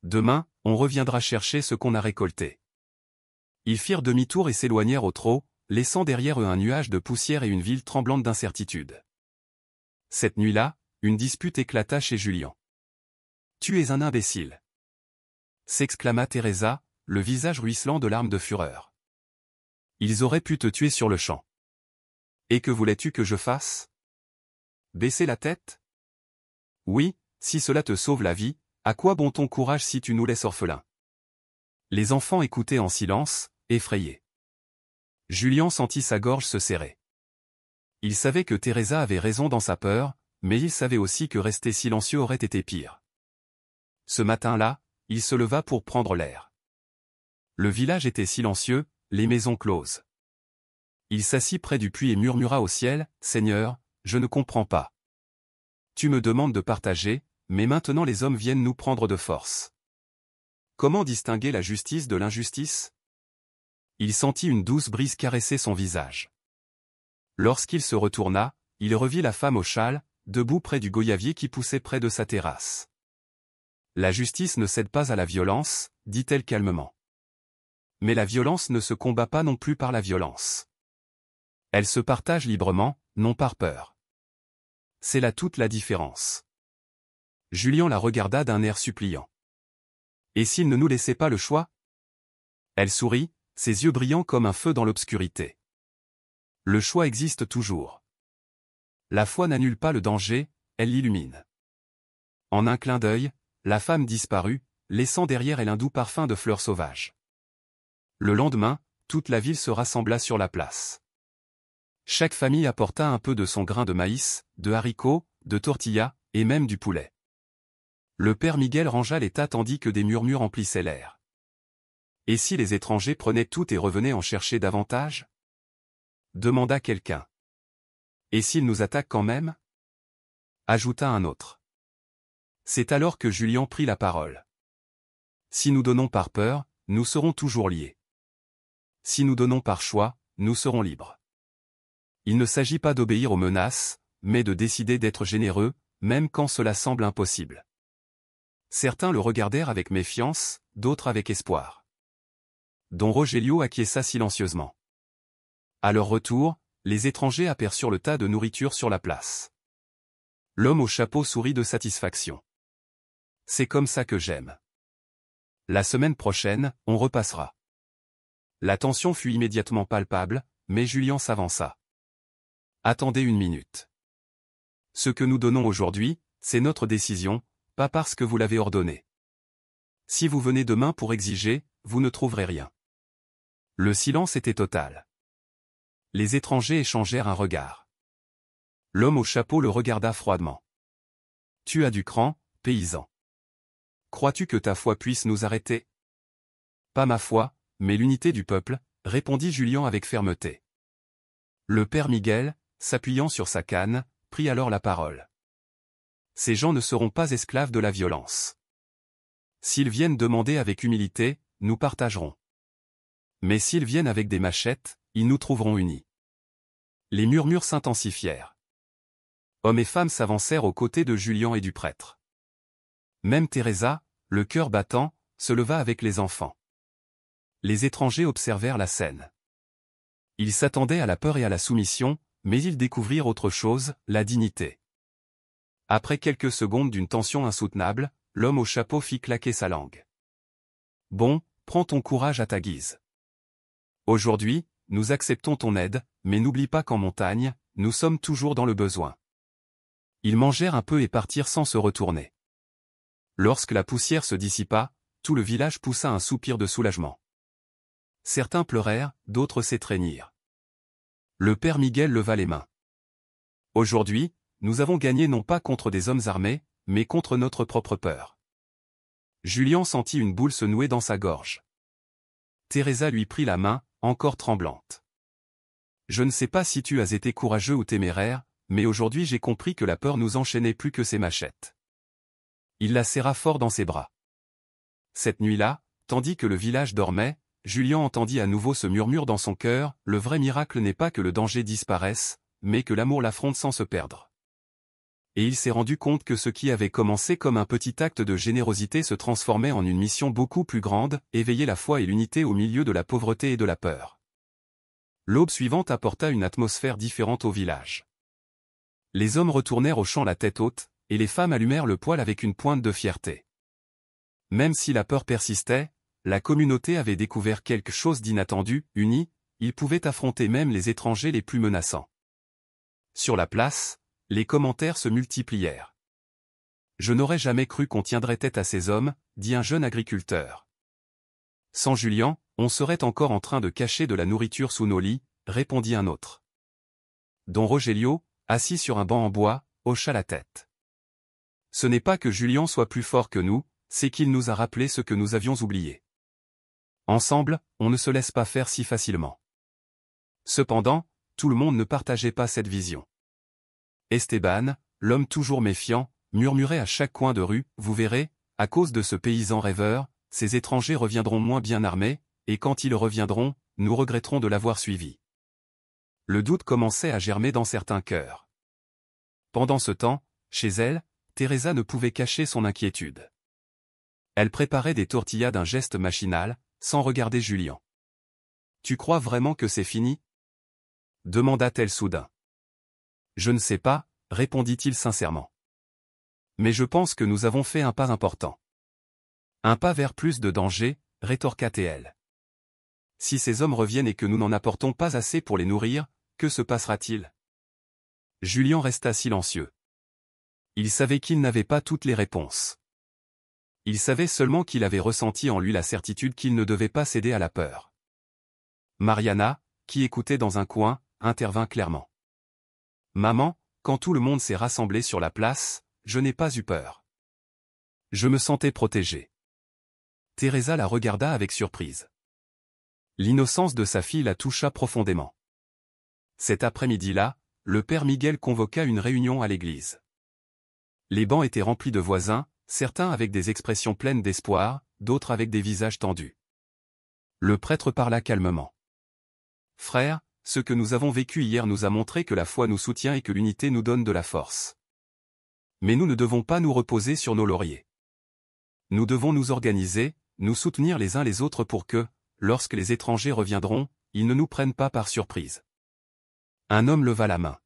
Demain, on reviendra chercher ce qu'on a récolté. » Ils firent demi-tour et s'éloignèrent au trot, laissant derrière eux un nuage de poussière et une ville tremblante d'incertitude. Cette nuit-là, une dispute éclata chez Julian. « Tu es un imbécile !» s'exclama Teresa, le visage ruisselant de larmes de fureur. « Ils auraient pu te tuer sur le champ. Et que voulais-tu que je fasse ? Baisser la tête ? Oui, si cela te sauve la vie, à quoi bon ton courage si tu nous laisses orphelins ? » Les enfants écoutaient en silence, effrayés. Julian sentit sa gorge se serrer. Il savait que Teresa avait raison dans sa peur, mais il savait aussi que rester silencieux aurait été pire. Ce matin-là, il se leva pour prendre l'air. Le village était silencieux, les maisons closes. Il s'assit près du puits et murmura au ciel, « Seigneur, je ne comprends pas. Tu me demandes de partager, mais maintenant les hommes viennent nous prendre de force. Comment distinguer la justice de l'injustice ? » Il sentit une douce brise caresser son visage. Lorsqu'il se retourna, il revit la femme au châle, debout près du goyavier qui poussait près de sa terrasse. « La justice ne cède pas à la violence, » dit-elle calmement. Mais la violence ne se combat pas non plus par la violence. Elle se partage librement, non par peur. C'est là toute la différence. Julian la regarda d'un air suppliant. « Et s'il ne nous laissait pas le choix ?» Elle sourit, ses yeux brillants comme un feu dans l'obscurité. « Le choix existe toujours. La foi n'annule pas le danger, elle l'illumine. En un clin d'œil, la femme disparut, laissant derrière elle un doux parfum de fleurs sauvages. Le lendemain, toute la ville se rassembla sur la place. Chaque famille apporta un peu de son grain de maïs, de haricots, de tortillas, et même du poulet. Le père Miguel rangea les tas tandis que des murmures emplissaient l'air. Et si les étrangers prenaient tout et revenaient en chercher davantage? Demanda quelqu'un. Et s'ils nous attaquent quand même? Ajouta un autre. C'est alors que Julien prit la parole. Si nous donnons par peur, nous serons toujours liés. Si nous donnons par choix, nous serons libres. Il ne s'agit pas d'obéir aux menaces, mais de décider d'être généreux, même quand cela semble impossible. Certains le regardèrent avec méfiance, d'autres avec espoir. Don Rogelio acquiesça silencieusement. À leur retour, les étrangers aperçurent le tas de nourriture sur la place. L'homme au chapeau sourit de satisfaction. C'est comme ça que j'aime. La semaine prochaine, on repassera. La tension fut immédiatement palpable, mais Julien s'avança. Attendez une minute. Ce que nous donnons aujourd'hui, c'est notre décision, pas parce que vous l'avez ordonné. Si vous venez demain pour exiger, vous ne trouverez rien. Le silence était total. Les étrangers échangèrent un regard. L'homme au chapeau le regarda froidement. Tu as du cran, paysan. Crois-tu que ta foi puisse nous arrêter? Pas ma foi, mais l'unité du peuple, répondit Julien avec fermeté. Le père Miguel, s'appuyant sur sa canne, prit alors la parole. Ces gens ne seront pas esclaves de la violence. S'ils viennent demander avec humilité, nous partagerons. Mais s'ils viennent avec des machettes, ils nous trouveront unis. Les murmures s'intensifièrent. Hommes et femmes s'avancèrent aux côtés de Julien et du prêtre. Même Teresa, le cœur battant, se leva avec les enfants. Les étrangers observèrent la scène. Ils s'attendaient à la peur et à la soumission, mais ils découvrirent autre chose, la dignité. Après quelques secondes d'une tension insoutenable, l'homme au chapeau fit claquer sa langue. Bon, prends ton courage à ta guise. Aujourd'hui, nous acceptons ton aide, mais n'oublie pas qu'en montagne, nous sommes toujours dans le besoin. Ils mangèrent un peu et partirent sans se retourner. Lorsque la poussière se dissipa, tout le village poussa un soupir de soulagement. Certains pleurèrent, d'autres s'étreignirent. Le père Miguel leva les mains. Aujourd'hui, nous avons gagné non pas contre des hommes armés, mais contre notre propre peur. Julien sentit une boule se nouer dans sa gorge. Teresa lui prit la main, encore tremblante. Je ne sais pas si tu as été courageux ou téméraire, mais aujourd'hui j'ai compris que la peur nous enchaînait plus que ses machettes. Il la serra fort dans ses bras. Cette nuit-là, tandis que le village dormait, Julien entendit à nouveau ce murmure dans son cœur, le vrai miracle n'est pas que le danger disparaisse, mais que l'amour l'affronte sans se perdre. Et il s'est rendu compte que ce qui avait commencé comme un petit acte de générosité se transformait en une mission beaucoup plus grande, éveiller la foi et l'unité au milieu de la pauvreté et de la peur. L'aube suivante apporta une atmosphère différente au village. Les hommes retournèrent au champ la tête haute, et les femmes allumèrent le poêle avec une pointe de fierté. Même si la peur persistait, la communauté avait découvert quelque chose d'inattendu, unis, ils pouvaient affronter même les étrangers les plus menaçants. Sur la place, les commentaires se multiplièrent. Je n'aurais jamais cru qu'on tiendrait tête à ces hommes, dit un jeune agriculteur. Sans Julien, on serait encore en train de cacher de la nourriture sous nos lits, répondit un autre. Don Rogelio, assis sur un banc en bois, hocha la tête. Ce n'est pas que Julien soit plus fort que nous, c'est qu'il nous a rappelé ce que nous avions oublié. Ensemble, on ne se laisse pas faire si facilement. Cependant, tout le monde ne partageait pas cette vision. Esteban, l'homme toujours méfiant, murmurait à chaque coin de rue, vous verrez, à cause de ce paysan rêveur, ces étrangers reviendront moins bien armés, et quand ils reviendront, nous regretterons de l'avoir suivi. Le doute commençait à germer dans certains cœurs. Pendant ce temps, chez elle, Teresa ne pouvait cacher son inquiétude. Elle préparait des tortillas d'un geste machinal, sans regarder Julien. « Tu crois vraiment que c'est fini ?» demanda-t-elle soudain. « Je ne sais pas, » répondit-il sincèrement. « Mais je pense que nous avons fait un pas important. »« Un pas vers plus de danger, » rétorqua-t-elle. « Si ces hommes reviennent et que nous n'en apportons pas assez pour les nourrir, que se passera-t-il » Julien resta silencieux. Il savait qu'il n'avait pas toutes les réponses. Il savait seulement qu'il avait ressenti en lui la certitude qu'il ne devait pas céder à la peur. Mariana, qui écoutait dans un coin, intervint clairement. « Maman, quand tout le monde s'est rassemblé sur la place, je n'ai pas eu peur. Je me sentais protégée. » Teresa la regarda avec surprise. L'innocence de sa fille la toucha profondément. Cet après-midi-là, le père Miguel convoqua une réunion à l'église. Les bancs étaient remplis de voisins, certains avec des expressions pleines d'espoir, d'autres avec des visages tendus. Le prêtre parla calmement. « Frères, ce que nous avons vécu hier nous a montré que la foi nous soutient et que l'unité nous donne de la force. Mais nous ne devons pas nous reposer sur nos lauriers. Nous devons nous organiser, nous soutenir les uns les autres pour que, lorsque les étrangers reviendront, ils ne nous prennent pas par surprise. » Un homme leva la main.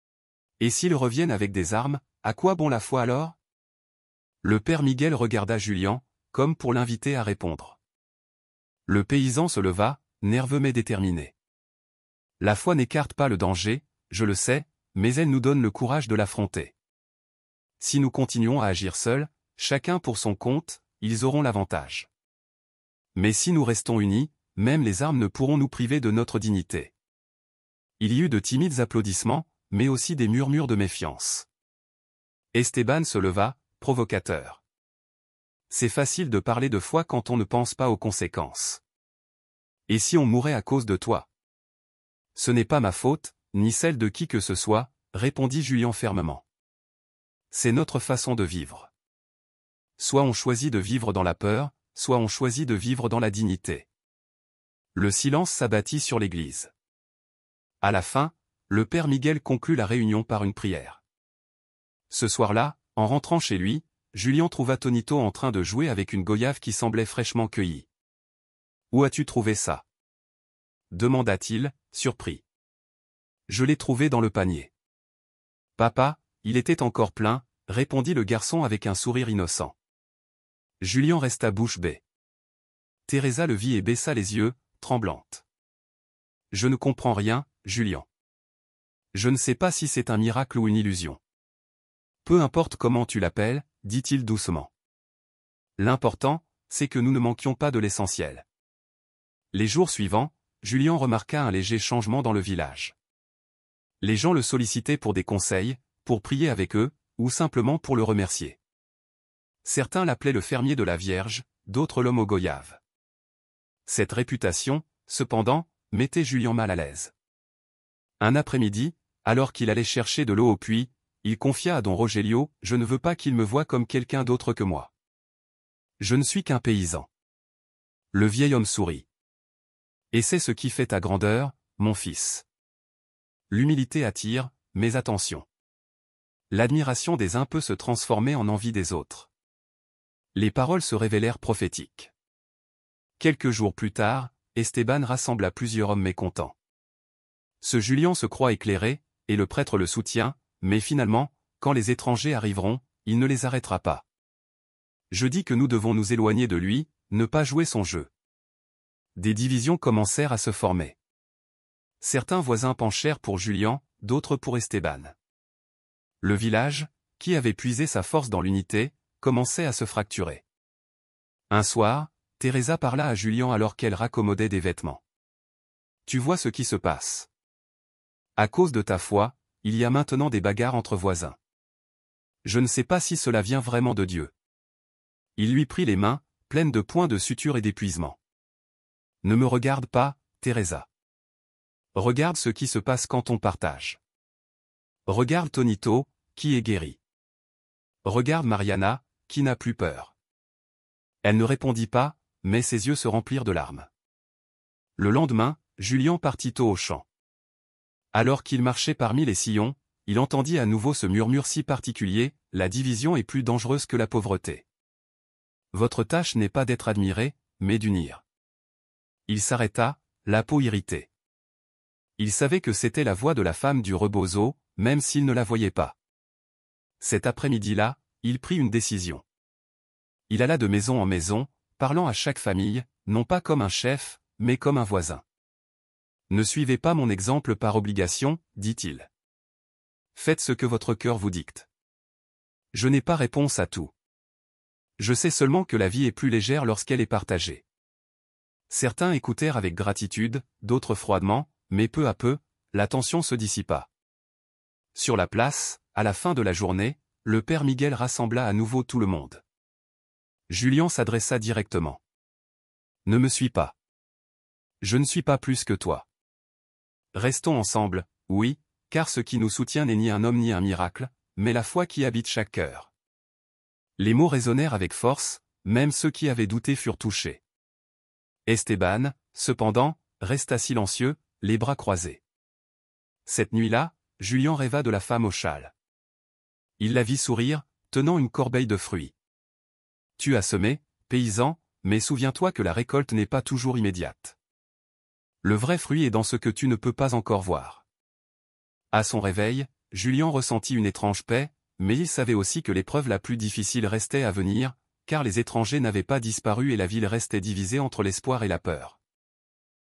« Et s'ils reviennent avec des armes, à quoi bon la foi alors ?» Le père Miguel regarda Julien, comme pour l'inviter à répondre. Le paysan se leva, nerveux mais déterminé. « La foi n'écarte pas le danger, je le sais, mais elle nous donne le courage de l'affronter. Si nous continuons à agir seuls, chacun pour son compte, ils auront l'avantage. Mais si nous restons unis, même les armes ne pourront nous priver de notre dignité. » Il y eut de timides applaudissements, mais aussi des murmures de méfiance. Esteban se leva, provocateur. « C'est facile de parler de foi quand on ne pense pas aux conséquences. Et si on mourait à cause de toi ? » « Ce n'est pas ma faute, ni celle de qui que ce soit, » répondit Julien fermement. « C'est notre façon de vivre. Soit on choisit de vivre dans la peur, soit on choisit de vivre dans la dignité. » Le silence s'abattit sur l'église. À la fin, le père Miguel conclut la réunion par une prière. Ce soir-là, en rentrant chez lui, Julien trouva Tonito en train de jouer avec une goyave qui semblait fraîchement cueillie. « Où as-tu trouvé ça ?» demanda-t-il, surpris. « Je l'ai trouvé dans le panier. »« Papa, il était encore plein, » répondit le garçon avec un sourire innocent. Julien resta bouche bée. Teresa le vit et baissa les yeux, tremblante. « Je ne comprends rien, Julien. Je ne sais pas si c'est un miracle ou une illusion. »« Peu importe comment tu l'appelles, » dit-il doucement. « L'important, c'est que nous ne manquions pas de l'essentiel. » Les jours suivants, Julien remarqua un léger changement dans le village. Les gens le sollicitaient pour des conseils, pour prier avec eux, ou simplement pour le remercier. Certains l'appelaient le fermier de la Vierge, d'autres l'homme aux goyaves. Cette réputation, cependant, mettait Julien mal à l'aise. Un après-midi, alors qu'il allait chercher de l'eau au puits, il confia à don Rogelio « Je ne veux pas qu'il me voie comme quelqu'un d'autre que moi. Je ne suis qu'un paysan. » Le vieil homme sourit. « Et c'est ce qui fait ta grandeur, mon fils. L'humilité attire, mais attention. L'admiration des uns peut se transformer en envie des autres. » Les paroles se révélèrent prophétiques. Quelques jours plus tard, Esteban rassembla plusieurs hommes mécontents. Ce Julien se croit éclairé, et le prêtre le soutient, mais finalement, quand les étrangers arriveront, il ne les arrêtera pas. Je dis que nous devons nous éloigner de lui, ne pas jouer son jeu. Des divisions commencèrent à se former. Certains voisins penchèrent pour Julien, d'autres pour Esteban. Le village, qui avait puisé sa force dans l'unité, commençait à se fracturer. Un soir, Teresa parla à Julien alors qu'elle raccommodait des vêtements. « Tu vois ce qui se passe. À cause de ta foi, il y a maintenant des bagarres entre voisins. Je ne sais pas si cela vient vraiment de Dieu. » Il lui prit les mains, pleines de points de suture et d'épuisement. « Ne me regarde pas, Teresa. Regarde ce qui se passe quand on partage. Regarde Tonito, qui est guéri. Regarde Mariana, qui n'a plus peur. » Elle ne répondit pas, mais ses yeux se remplirent de larmes. Le lendemain, Julien partit tôt au champ. Alors qu'il marchait parmi les sillons, il entendit à nouveau ce murmure si particulier, « La division est plus dangereuse que la pauvreté. Votre tâche n'est pas d'être admiré, mais d'unir. » Il s'arrêta, la peau irritée. Il savait que c'était la voix de la femme du rebozo, même s'il ne la voyait pas. Cet après-midi-là, il prit une décision. Il alla de maison en maison, parlant à chaque famille, non pas comme un chef, mais comme un voisin. « Ne suivez pas mon exemple par obligation, dit-il. Faites ce que votre cœur vous dicte. Je n'ai pas réponse à tout. Je sais seulement que la vie est plus légère lorsqu'elle est partagée. Certains écoutèrent avec gratitude, d'autres froidement, mais peu à peu, la tension se dissipa. Sur la place, à la fin de la journée, le père Miguel rassembla à nouveau tout le monde. Julien s'adressa directement. Ne me suis pas. Je ne suis pas plus que toi. Restons ensemble, oui, car ce qui nous soutient n'est ni un homme ni un miracle, mais la foi qui habite chaque cœur. Les mots résonnèrent avec force, même ceux qui avaient douté furent touchés. Esteban, cependant, resta silencieux, les bras croisés. Cette nuit-là, Julien rêva de la femme au châle. Il la vit sourire, tenant une corbeille de fruits. Tu as semé, paysan, mais souviens-toi que la récolte n'est pas toujours immédiate. Le vrai fruit est dans ce que tu ne peux pas encore voir. À son réveil, Julien ressentit une étrange paix, mais il savait aussi que l'épreuve la plus difficile restait à venir, car les étrangers n'avaient pas disparu et la ville restait divisée entre l'espoir et la peur.